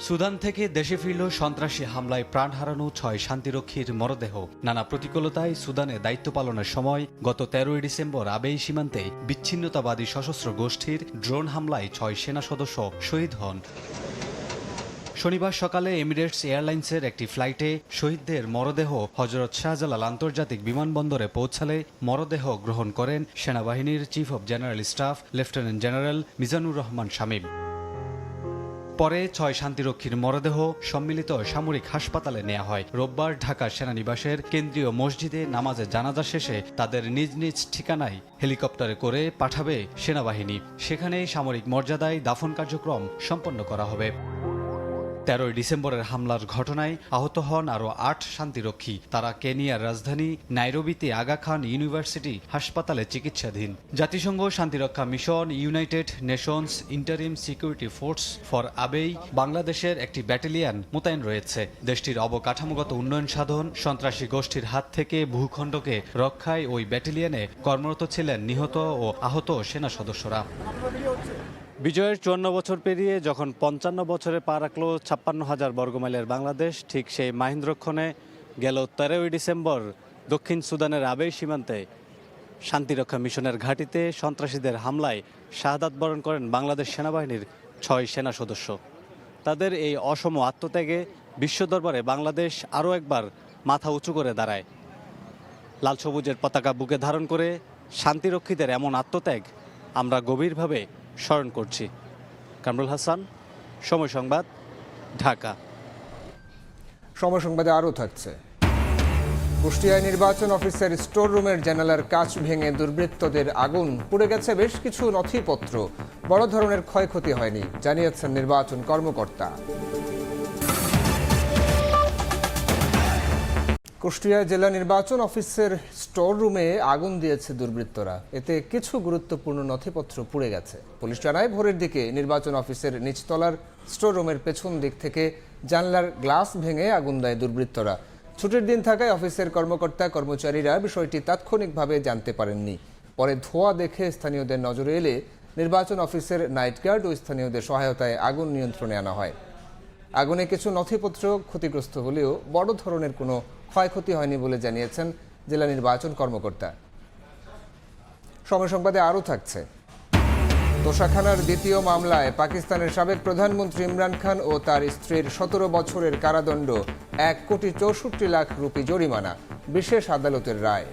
সুদান থেকে দেশে ফিরল সন্ত্রাসী হামলায় প্রাণ হারানো 6 শান্তিরক্ষীর মরদেহ। নানা প্রতিকূলতায় সুদানে দায়িত্ব পালনের সময় গত 13 ডিসেম্বর আবেই সীমান্তে বিচ্ছিন্নতাবাদী সশস্ত্র গোষ্ঠীর ড্রোন হামলায় 6 সেনা সদস্য শহীদ হন। শনিবার সকালে এমিরেটস এয়ারলাইন্সের একটি ফ্লাইটে শহীদদের মরদেহ হজরত শাহজালাল আন্তর্জাতিক বিমানবন্দরে পৌঁছালে মরদেহ গ্রহণ করেন সেনাবাহিনীর chief of general staff lieutenant general Mizanur Rahman Shamim. পরে 6 শান্তিরক্ষীর মরদেহ সম্মিলিত সামরিক হাসপাতালে নেওয়া হয়। রোববার ঢাকা সেনানিবাসের কেন্দ্রীয় মসজিদে নামাজে জানাজা শেষে তাদের নিজ নিজ ঠিকানায় হেলিকপ্টারে করে পাঠাবে সেনাবাহিনী। সেখানেই সামরিক মর্যাদায় দাফন কার্যক্রম সম্পন্ন করা হবে। 13 ডিসেম্বরের হামলার ঘটনায় আহত হন আরও 8 শান্তিরক্ষী। তারা কেনিয়ার রাজধানী নাইরোবিতে আগা খান ইউনিভার্সিটি হাসপাতালে চিকিৎসাধীন। জাতিসংঘ শান্তিরক্ষা mission, united nations interim security force for Abyei বাংলাদেশের একটি ব্যাটালিয়ন মোতায়েন রয়েছে। দেশটির অবকাঠামোগত উন্নয়ন সাধন, সন্ত্রাসী গোষ্ঠীর হাত থেকে ভূখণ্ডকে রক্ষায় ওই ব্যাটালিয়নে কর্মরত ছিলেন নিহত ও আহত সেনা সদস্যরা। বিজয়ের 54 বছর পেরিয়ে যখন 55 বছরে পা রাখল 56,000 বর্গমাইলের বাংলাদেশ, ঠিক সেই মাহেন্দ্রক্ষণে গেল 13 ডিসেম্বর দক্ষিণ সুদানের আবেই সীমান্তে শান্তিরক্ষা মিশনের ঘাঁটিতে সন্ত্রাসীদের হামলায় শাহাদাত বরণ করেন বাংলাদেশ সেনাবাহিনীর 6 সেনা সদস্য। তাদের এই অসম আত্মত্যাগে বিশ্ব দরবারে বাংলাদেশ আরও একবার মাথা উঁচু করে দাঁড়ায়। লাল সবুজের পতাকা বুকে ধারণ করে শান্তিরক্ষীদের এমন আত্মত্যাগ আমরা গভীরভাবে স্মরণ করছি। কামরুল হাসান, সময় সংবাদ, ঢাকা। সময় সংবাদে আরও থাকছে। কুষ্টিয়ায় নির্বাচন অফিসের স্টোর রুমের জানালার কাচ ভেঙে দুর্বৃত্তদের আগুন, পুড়ে গেছে বেশ কিছু নথিপত্র। বড় ধরনের ক্ষয়ক্ষতি হয়নি জানিয়েছেন নির্বাচন কর্মকর্তা। কুষ্টিয়া জেলা নির্বাচন অফিসের স্টোর রুমে আগুন দিয়েছে দুর্বৃত্তরা। এতে কিছু গুরুত্বপূর্ণ নথিপত্র পুড়ে গেছে। পুলিশ জানায় ভোরের দিকে নির্বাচন অফিসের নিচতলার স্টোর রুমের পেছন দিক থেকে জানলার গ্লাস ভেঙে আগুন দেয় দুর্বৃত্তরা। ছুটির দিন থাকায় অফিসের কর্মকর্তা কর্মচারীরা বিষয়টি তাৎক্ষণিকভাবে জানতে পারেননি। পরে ধোঁয়া দেখে স্থানীয়দের নজরে এলে নির্বাচন অফিসের নাইট গার্ড ও স্থানীয়দের সহায়তায় আগুন নিয়ন্ত্রণে আনা হয়। আগুনে কিছু নথিপত্র ক্ষতিগ্রস্ত হলেও বড় ধরনের কোনো ক্ষয়ক্ষতি হয়নি বলে জানিয়েছেন জেলা নির্বাচন কর্মকর্তা। সময় সংবাদে আরও থাকছে। তোষাখানার দ্বিতীয় মামলায় পাকিস্তানের সাবেক প্রধানমন্ত্রী ইমরান খান ও তার স্ত্রীর 17 বছরের কারাদণ্ড, 1,64,00,000 রুপি জরিমানা, বিশেষ আদালতের রায়।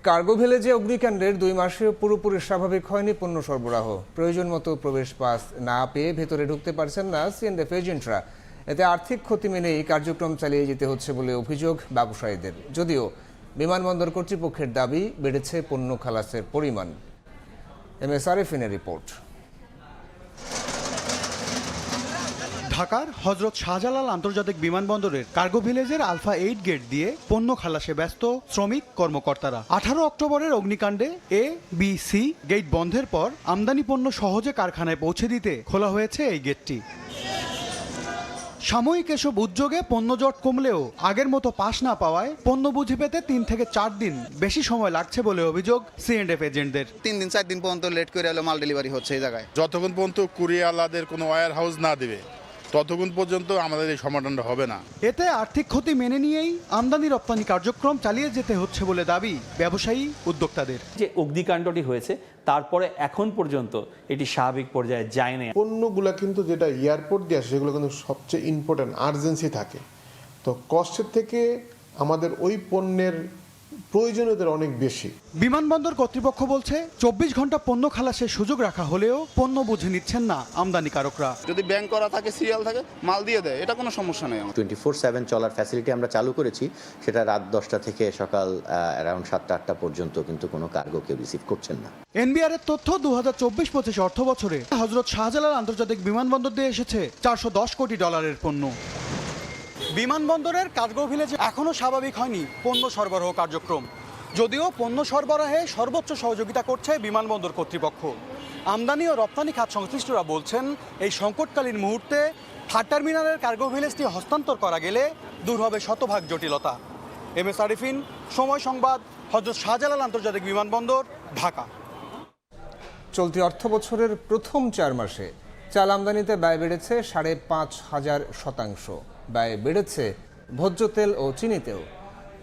কার্গো ভিলেজে অগ্নিকাণ্ডের 2 মাসে পুরোপুরি স্বাভাবিক হয়নি পণ্য সরবরাহ। প্রয়োজন মতো প্রবেশ পাস না পেয়ে ভেতরে ঢুকতে পারছেন না সিএনএফ এজেন্টরা। এতে আর্থিক ক্ষতি মেনেই কার্যক্রম চালিয়ে যেতে হচ্ছে বলে অভিযোগ ব্যবসায়ীদের। যদিও বিমানবন্দর কর্তৃপক্ষের দাবি বেড়েছে পণ্য খালাসের পরিমাণ। MS আরিফিনের রিপোর্ট। ঢাকার হযরত শাহজালাল আন্তর্জাতিক বিমানবন্দরের কার্গো ভিলেজের আলফা 8 গেট দিয়ে পণ্য খালাসে ব্যস্ত শ্রমিক কর্মকর্তারা। 18 অক্টোবরের অগ্নিকাণ্ডে A, B, C গেট বন্ধের পর আমদানি পণ্য সহজে কারখানায় পৌঁছে দিতে খোলা হয়েছে এই গেটটি। সাময়িক এসব উদ্যোগে পণ্য জট কমলেও আগের মতো পাস না পাওয়ায় পণ্য বুঝে পেতে 3 থেকে 4 দিন বেশি সময় লাগছে বলে অভিযোগ সিএনএফ এজেন্টদের। 3 দিন 4 দিন পর্যন্ত লেট করে হলো মাল ডেলিভারি হচ্ছে এই জায়গায়। যতক্ষণ পর্যন্ত কুরিয়ারদের কোনো ওয়্যার হাউস না দেবে ততক্ষণ পর্যন্ত আমাদের এই সমাধানটা হবে না। এতে আর্থিক ক্ষতি মেনে নিয়েই আমদানি রপ্তানি কার্যক্রম চালিয়ে যেতে হচ্ছে বলে দাবি ব্যবসায়ী উদ্যোক্তাদের। যে অগ্নিকাণ্ডটি হয়েছে তারপরে এখন পর্যন্ত এটি স্বাভাবিক পর্যায়ে যায় না। পণ্যগুলো কিন্তু যেটা এয়ারপোর্ট দিয়ে আসে সেগুলো কিন্তু সবচেয়ে ইম্পর্টেন্ট, আর্জেন্সি থাকে। তো কষ্টের থেকে আমাদের ওই পণ্যের প্রয়োজনীয়তার অনেক বেশি। বিমানবন্দর কর্তৃপক্ষ বলছে 24 ঘন্টা পণ্য খালাসের সুযোগ রাখা হলেও পণ্য বুঝে নিচ্ছেন না আমদানিকারকরা। যদি ব্যাংক করা থাকে, সিরিয়াল থাকে, মাল দিয়ে দেয়, এটা কোনো সমস্যা নেই। 24/7 চলার ফ্যাসিলিটি আমরা চালু করেছি, সেটা রাত 10টা থেকে সকাল অ্যারাউন্ড 7টা-8টা পর্যন্ত কিন্তু কোনো কার্গোকে রিসিভ করছেন না। এনবিআর এর তথ্য 2024-25 অর্থ বছরে হযরত শাহজালাল আন্তর্জাতিক বিমানবন্দর দিয়ে এসেছে $410 কোটি পণ্য। বিমানবন্দরের কার্গো ভিলেজে এখনও স্বাভাবিক হয়নি পণ্য সরবরাহ কার্যক্রম। যদিও পণ্য সরবরাহে সর্বোচ্চ সহযোগিতা করছে বিমানবন্দর কর্তৃপক্ষ। আমদানি ও রপ্তানি খাত সংশ্লিষ্টরা বলছেন এই সংকটকালীন মুহূর্তে থার্ড টার্মিনালের কার্গো ভিলেজটি হস্তান্তর করা গেলে দূর হবে শতভাগ জটিলতা। MS আরিফিন, সময় সংবাদ, হযরত শাহজালাল আন্তর্জাতিক বিমানবন্দর, ঢাকা। চলতি অর্থ বছরের প্রথম 4 মাসে চাল আমদানিতে ব্যয় বেড়েছে 5.5% ব্যয় বেড়েছে ভোজ্য তেল ও চিনিতেও।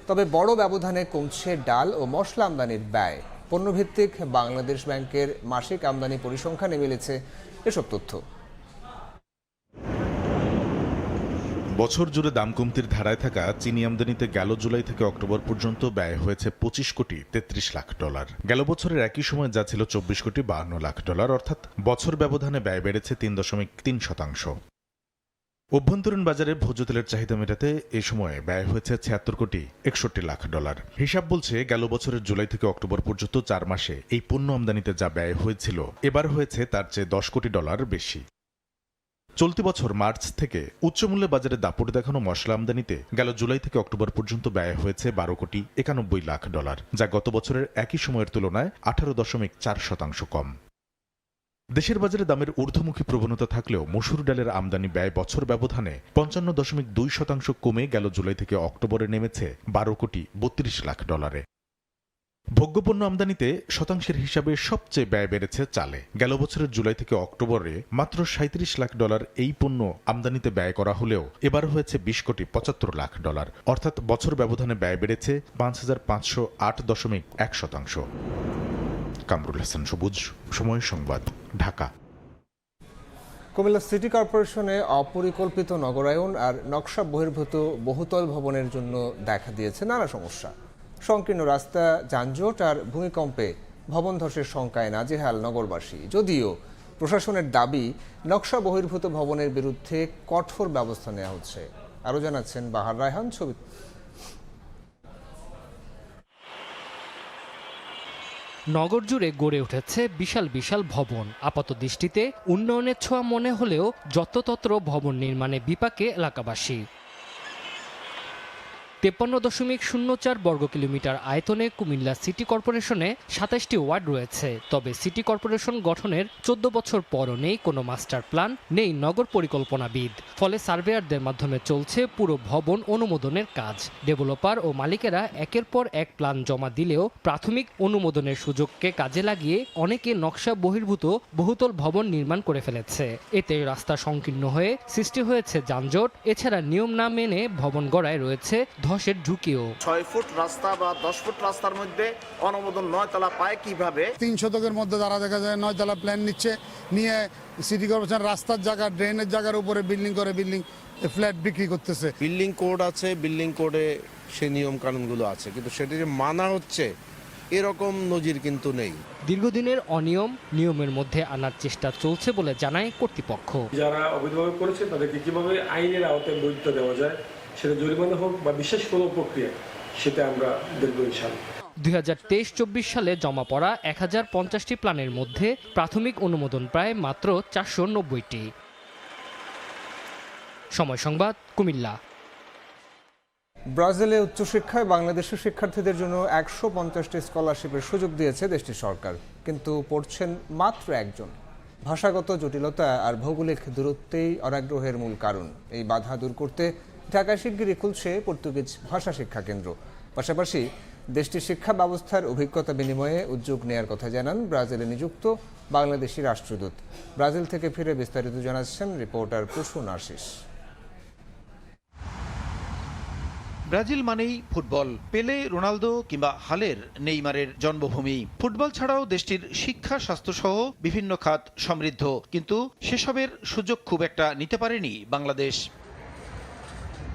তবে বড় ব্যবধানে কমছে ডাল ও মশলা আমদানির ব্যয়। পণ্যভিত্তিক বাংলাদেশ ব্যাংকের মাসিক আমদানি পরিসংখ্যানে মিলেছে এসব তথ্য। বছর জুড়ে দাম কমতির ধারায় থাকা চিনি আমদানিতে গেল জুলাই থেকে অক্টোবর পর্যন্ত ব্যয় হয়েছে $25,33,00,000। গেল বছরের একই সময় যা ছিল $24,52,00,000, অর্থাৎ বছর ব্যবধানে ব্যয় বেড়েছে 3.3%। অভ্যন্তরীণ বাজারে ভোজ্য তেলের চাহিদা মেটাতে এ সময়ে ব্যয় হয়েছে ৭৬ কোটি ৬১ লাখ ডলার। হিসাব বলছে গেল বছরের জুলাই থেকে অক্টোবর পর্যন্ত ৪ মাসে এই পণ্য আমদানিতে যা ব্যয় হয়েছিল এবার হয়েছে তার চেয়ে ১০ কোটি ডলার বেশি। চলতি বছর মার্চ থেকে উচ্চমূল্যে বাজারে দাপট দেখানো মশলা আমদানিতে গেল জুলাই থেকে অক্টোবর পর্যন্ত ব্যয় হয়েছে ১২ কোটি ৯১ লাখ ডলার, যা গত বছরের একই সময়ের তুলনায় ১৮.৪% কম। দেশের বাজারে দামের ঊর্ধ্বমুখী প্রবণতা থাকলেও মসুর ডালের আমদানি ব্যয় বছর ব্যবধানে ৫৫.২% কমে গেল জুলাই থেকে অক্টোবরে নেমেছে ১২ কোটি ৩২ লাখ ডলারে। ভোগ্যপণ্য আমদানিতে শতাংশের হিসাবে সবচেয়ে ব্যয় বেড়েছে চালে। গেল বছরের জুলাই থেকে অক্টোবরে মাত্র ৩৭ লাখ ডলার এই পণ্য আমদানিতে ব্যয় করা হলেও এবার হয়েছে ২০ কোটি ৭৫ লাখ ডলার, অর্থাৎ বছর ব্যবধানে ব্যয় বেড়েছে ৫,৫০৮.১%। কামরুল হাসান সবুজ, সময় সংবাদ, ঢাকা। কুমিল্লা সিটি কর্পোরেশনে অপরিকল্পিত নগরায়ন আর নকশা বহির্ভূত বহুতল ভবনের জন্য দেখা দিয়েছে নানা সমস্যা। সংকীর্ণ রাস্তা, যানজট আর ভূমিকম্পে ভবন ধসের শঙ্কায় নাজেহাল নগরবাসী। যদিও প্রশাসনের দাবি নকশা বহির্ভূত ভবনের বিরুদ্ধে কঠোর ব্যবস্থা নেওয়া হচ্ছে। আরও জানাচ্ছেন বাহার রায়হান। ছবি নগর জুড়ে গড়ে উঠেছে বিশাল বিশাল ভবন। আপাত দৃষ্টিতে উন্নয়নের ছোঁয়া মনে হলেও যত্রতত্র ভবন নির্মাণে বিপাকে এলাকাবাসী। ৫৩.০৪ বর্গ কিলোমিটার আয়তনে কুমিল্লা সিটি কর্পোরেশনে ২৭টি ওয়ার্ড রয়েছে। তবে সিটি কর্পোরেশন গঠনের ১৪ বছর পরও নেই কোনো মাস্টার প্ল্যান, নেই নগর পরিকল্পনাবিদ। ফলে সার্ভেয়ারদের মাধ্যমে চলছে পুরো ভবন অনুমোদনের কাজ। ডেভেলপার ও মালিকেরা একের পর এক প্ল্যান জমা দিলেও প্রাথমিক অনুমোদনের সুযোগকে কাজে লাগিয়ে অনেকে নকশা বহির্ভূত বহুতল ভবন নির্মাণ করে ফেলেছে। এতে রাস্তা সংকীর্ণ হয়ে সৃষ্টি হয়েছে যানজট। এছাড়া নিয়ম না মেনে ভবন গড়ায় রয়েছে ধসের ঝুঁকিও। ৬ ফুট রাস্তা বা ১০ ফুট রাস্তার মধ্যে অনুমোদন ৯ তলা পায় কিভাবে? ৩ শতকের মধ্যে তারা দেখা যায় ৯ তলা প্ল্যান নিচ্ছে, নিয়ে সিটি কর্পোরেশন রাস্তার জায়গা, ড্রেনের জায়গার উপরে বিল্ডিং করে বিল্ডিং ফ্ল্যাট বিক্রি করতেছে। বিল্ডিং কোড আছে, বিল্ডিং কোডে সেই নিয়ম কানুনগুলো আছে, কিন্তু সেটা যে মানা হচ্ছে এরকম নজির কিন্তু নেই। দীর্ঘদিনের অনিয়ম নিয়মের মধ্যে আনার চেষ্টা চলছে বলে জানায় কর্তৃপক্ষ। যারা অবৈধভাবে করেছে তাদেরকে কিভাবে আইনের আওতায় বৈধতা দেওয়া যায়, সেটা জরিমানা হোক বা বিশেষ কোনো প্রক্রিয়া, সেটা আমরা দেখব ইনশাআল্লাহ। ২০২৩-২৪ সালে জমা পড়া ১০৫০টি প্ল্যানের মধ্যে প্রাথমিক অনুমোদন প্রায় মাত্র ৪৯০টি। সময় সংবাদ, কুমিল্লা। ব্রাজিলে উচ্চশিক্ষায় বাংলাদেশের শিক্ষার্থীদের জন্য ১৫০টি স্কলারশিপের সুযোগ দিয়েছে দেশটির সরকার, কিন্তু পড়ছেন মাত্র একজন। ভাষাগত জটিলতা আর ভৌগোলিক দূরত্বেই অনাগ্রহের মূল কারণ। এই বাধা দূর করতে ঢাকায় শিগগিরই খুলছে পর্তুগিজ ভাষা শিক্ষা কেন্দ্র। পাশাপাশি দেশটির শিক্ষা ব্যবস্থার অভিজ্ঞতা বিনিময়ে উদ্যোগ নেয়ার কথা জানান ব্রাজিলে নিযুক্ত বাংলাদেশি রাষ্ট্রদূত। ব্রাজিল থেকে ফিরে বিস্তারিত জানাচ্ছেন রিপোর্টার প্রসূন আশিস। ব্রাজিল মানেই ফুটবল। পেলে, রোনালদো কিংবা হালের নেইমারের জন্মভূমি। ফুটবল ছাড়াও দেশটির শিক্ষা, স্বাস্থ্যসহ বিভিন্ন খাত সমৃদ্ধ, কিন্তু সেসবের সুযোগ খুব একটা নিতে পারেনি বাংলাদেশ।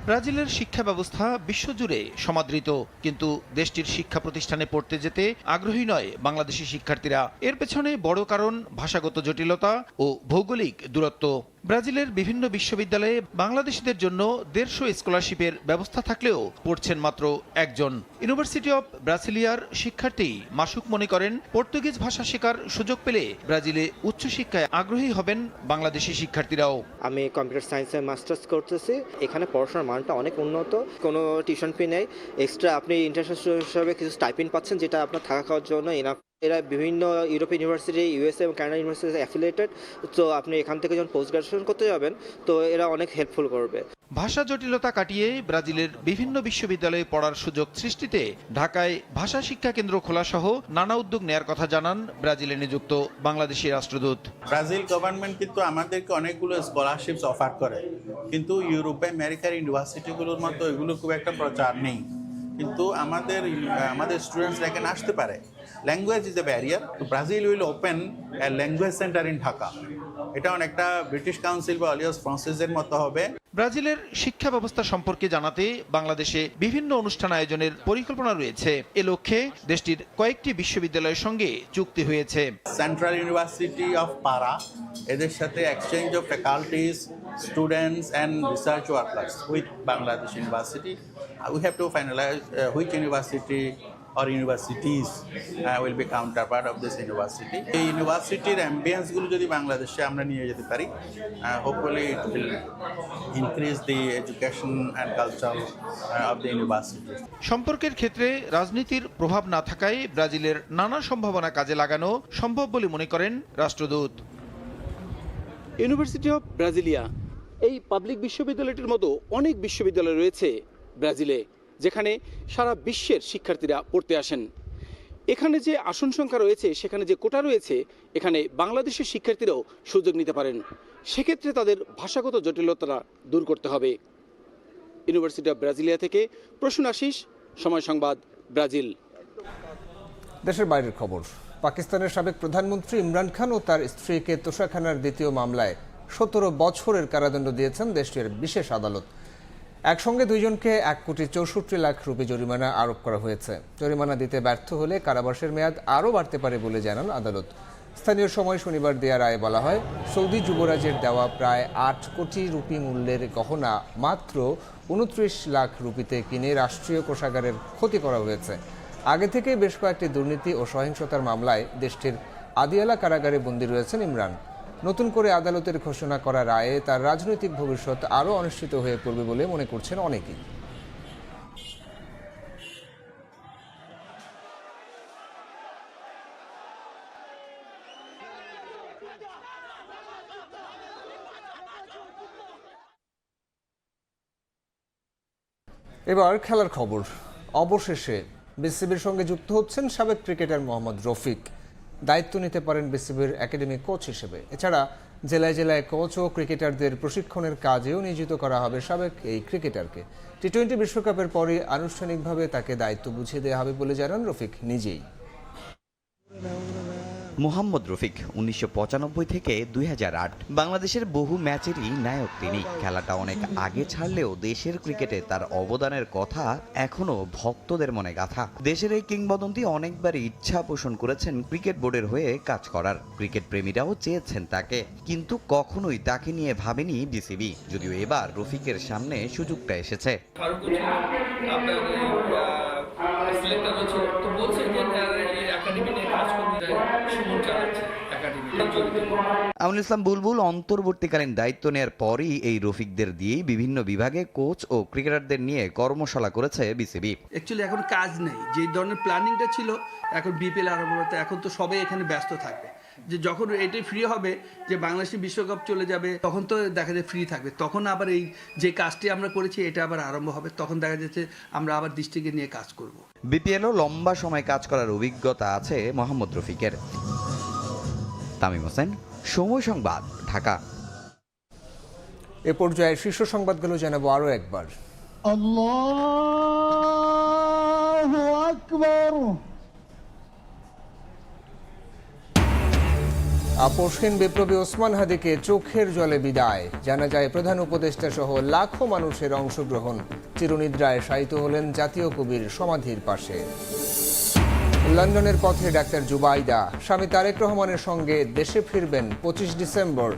ব্রাজিলের শিক্ষা ব্যবস্থা বিশ্বজুড়ে সমাদৃত, কিন্তু দেশটির শিক্ষা প্রতিষ্ঠানে পড়তে যেতে আগ্রহী নয় বাংলাদেশি শিক্ষার্থীরা। এর পেছনে বড় কারণ ভাষাগত জটিলতা ও ভৌগোলিক দূরত্ব। ব্রাজিলের বিভিন্ন বিশ্ববিদ্যালয়ে বাংলাদেশিদের জন্য ১৫০ স্কলারশিপের ব্যবস্থা থাকলেও পড়ছেন মাত্র একজন। ইউনিভার্সিটি অব ব্রাসিলিয়ার শিক্ষার্থী মাসুক মনে করেন, পর্তুগিজ ভাষা শেখার সুযোগ পেলে ব্রাজিলে উচ্চশিক্ষায় আগ্রহী হবেন বাংলাদেশি শিক্ষার্থীরাও। আমি কম্পিউটার সায়েন্সে মাস্টার্স করতেছি। এখানে পড়াশোনার মানটা অনেক উন্নত, কোনো টিউশন ফি নেই। এক্সট্রা আপনি ইন্টারন্যাশনাল স্টুডেন্ট হিসেবে কিছু স্টাইপেন্ড পাচ্ছেন, যেটা আপনার থাকা খাওয়ার জন্য এনাফ। এরা বিভিন্ন ইউরোপিয়ান ইউনিভার্সিটি, ইউএসএ এবং কানাডা ইউনিভার্সিটি অ্যাফিলিয়েটেড। তো আপনি এখান থেকে যখন পোস্ট গ্রাজুয়েশন করতে যাবেন, তো এরা অনেক হেল্পফুল করবে। ভাষা জটিলতা কাটিয়ে ব্রাজিলের বিভিন্ন বিশ্ববিদ্যালয়ে পড়ার সুযোগ সৃষ্টিতে ঢাকায় ভাষা শিক্ষা কেন্দ্র খোলা সহ নানা উদ্যোগ নেয়ার কথা জানান ব্রাজিলে নিযুক্ত বাংলাদেশি রাষ্ট্রদূত। ব্রাজিল গভর্নমেন্ট কিন্তু আমাদেরকে অনেকগুলো স্কলারশিপস অফার করে, কিন্তু ইউরোপে আমেরিকার ইউনিভার্সিটিগুলোর মতো এগুলো খুব একটা প্রচার নেই। কিন্তু আমাদের স্টুডেন্টসরা এখানে আসতে পারে। Language is a barrier. তো Brazil will open a language centre in Dhaka. এটা অনেকটা ব্রিটিশ কাউন্সিল বা অলিয়াস ফ্রান্সিসের মতো হবে। ব্রাজিলের শিক্ষা ব্যবস্থা সম্পর্কে জানাতে বাংলাদেশে বিভিন্ন অনুষ্ঠান আয়োজনের পরিকল্পনা রয়েছে। এ লক্ষ্যে দেশটির কয়েকটি বিশ্ববিদ্যালয়ের সঙ্গে চুক্তি হয়েছে। সেন্ট্রাল ইউনিভার্সিটি অফ পারা, এদের সাথে exchange of faculties, students and research workers with Bangladesh University. We have to finalize which university or universities will be counterpart of this university. এই ইউনিভার্সিটির অ্যাম্বিয়েন্সগুলো যদি বাংলাদেশে আমরা নিয়ে যেতে পারি, hopefully it will increase the education and culture of the university. সম্পর্কের ক্ষেত্রে রাজনীতির প্রভাব না থাকায় ব্রাজিলের নানা সম্ভাবনা কাজে লাগানো সম্ভব বলে মনে করেন রাষ্ট্রদূত। ইউনিভার্সিটি অফ ব্রাজিলিয়া এই পাবলিক বিশ্ববিদ্যালয়টির মতো অনেক বিশ্ববিদ্যালয় রয়েছে ব্রাজিলে, যেখানে সারা বিশ্বের শিক্ষার্থীরা পড়তে আসেন। এখানে যে আসন সংখ্যা রয়েছে, সেখানে যে কোটা রয়েছে, এখানে বাংলাদেশের শিক্ষার্থীরাও সুযোগ নিতে পারেন। সেক্ষেত্রে তাদের ভাষাগত জটিলতা দূর করতে হবে। ইউনিভার্সিটি অফ ব্রাজিলিয়া থেকে প্রসূন আশিস, সময় সংবাদ, ব্রাজিল। দেশের বাইরের খবর। পাকিস্তানের সাবেক প্রধানমন্ত্রী ইমরান খান ও তার স্ত্রীকে তোষাখানার দ্বিতীয় মামলায় 17 বছরের কারাদণ্ড দিয়েছেন দেশটির বিশেষ আদালত। একসঙ্গে দুইজনকে 1,64 লাখ রুপি জরিমানা আরোপ করা হয়েছে। জরিমানা দিতে ব্যর্থ হলে কারাবাসের মেয়াদ আরও বাড়তে পারে বলে জানান আদালত। স্থানীয় সময় শনিবার দেয়া রায়ে বলা হয়, সৌদি যুবরাজের দেওয়া প্রায় 8 কোটি রুপি মূল্যের গহনা মাত্র 29 লাখ রুপিতে কিনে রাষ্ট্রীয় কোষাগারের ক্ষতি করা হয়েছে। আগে থেকেই বেশ কয়েকটি দুর্নীতি ও সহিংসতার মামলায় দেশটির আদিয়ালা কারাগারে বন্দী রয়েছেন ইমরান। নতুন করে আদালতের ঘোষণা করা রায়ে তার রাজনৈতিক ভবিষ্যৎ আরও অনিশ্চিত হয়ে পড়বে বলে মনে করছেন অনেকেই। এবার খেলার খবর। অবশেষে বিসিবির সঙ্গে যুক্ত হচ্ছেন সাবেক ক্রিকেটার মোহাম্মদ রফিক। দায়িত্ব নিতে পারেন বিসিবির একাডেমি কোচ হিসেবে। এছাড়া জেলায় জেলায় কোচ ও ক্রিকেটারদের প্রশিক্ষণের কাজেও নিয়োজিত করা হবে সাবেক এই ক্রিকেটারকে। টি-20 বিশ্বকাপের পরে আনুষ্ঠানিকভাবে তাকে দায়িত্ব বুঝিয়ে দেওয়া হবে বলে জানান রফিক নিজেই। মোহাম্মদ রফিক 1995 থেকে 2008 বাংলাদেশের বহু ম্যাচেরই নায়ক তিনি। খেলাটা অনেক আগে ছাড়লেও দেশের ক্রিকেটে তার অবদানের কথা এখনো ভক্তদের মনে গাঁথা। দেশের এই কিংবদন্তি অনেকবারই ইচ্ছা পোষণ করেছেন ক্রিকেট বোর্ডের হয়ে কাজ করার। ক্রিকেট প্রেমীরাও চেয়েছেন তাকে, কিন্তু কখনোই তাকে নিয়ে ভাবেনি বিসিবি। যদিও এবার রফিকের সামনে সুযোগটা এসেছে। আমিনুল ইসলাম বুলবুল অন্তর্বর্তীকালীন দায়িত্ব নেওয়ার পরই এই রফিকদের দিয়েই বিভিন্ন বিভাগে কোচ ও ক্রিকেটারদের নিয়ে কর্মশালা করেছে বিসিবি। অ্যাকচুয়ালি এখন কাজ নেই, যে ধরনের প্ল্যানিংটা ছিল এখন বিপিএল আরম্ভ হতে, এখন তো সবাই এখানে ব্যস্ত থাকবে। যে যখন এটাই ফ্রি হবে, যে বাংলাদেশে বিশ্বকাপ চলে যাবে, তখন তো দেখা যায় ফ্রি থাকবে। তখন আবার এই যে কাজটি আমরা করেছি এটা আবার আরম্ভ হবে, তখন দেখা যাচ্ছে আমরা আবার ডিস্ট্রিক্টে নিয়ে কাজ করব। বিপিএলও লম্বা সময় কাজ করার অভিজ্ঞতা আছে মোহাম্মদ রফিকের। তামিম হোসেন, সময় সংবাদ, ঢাকা। এ পর্যায়ে শীর্ষ সংবাদগুলো জানাবো আরও একবার। আল্লাহু আকবার। আপোষহীন বিপ্লবী ওসমান হাদিকে চোখের জলে বিদায়। জানা যায় প্রধান উপদেষ্টা সহ লাখো মানুষের অংশগ্রহণ। চিরনিদ্রায় শায়িত হলেন জাতীয় কবির সমাধির পাশে। লন্ডনের পথে ডাক্তার জুবাইদা। স্বামী তারেক রহমানের সঙ্গে দেশে ফিরবেন 25 ডিসেম্বর।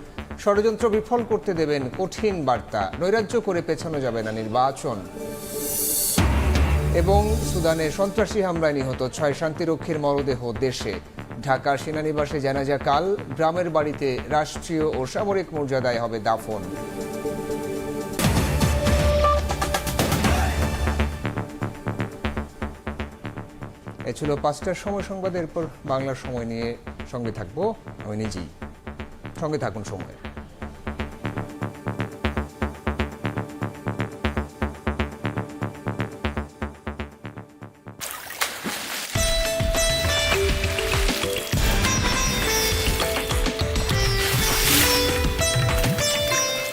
ষড়যন্ত্র বিফল করতে দেবেন কঠিন বার্তা। নৈরাজ্য করে পেছানো যাবে না নির্বাচন। এবং সুদানে সন্ত্রাসী হামলায় নিহত 6 শান্তিরক্ষীর মরদেহ দেশে। ঢাকার সেনানিবাসে জানাজা কাল। গ্রামের বাড়িতে রাষ্ট্রীয় ও সামরিক মর্যাদায় হবে দাফন। এ ছিল 5টার সময় সংবাদ। এরপর বাংলার সময় নিয়ে সঙ্গে থাকবো আমি নিজেই। সঙ্গে থাকুন সময়।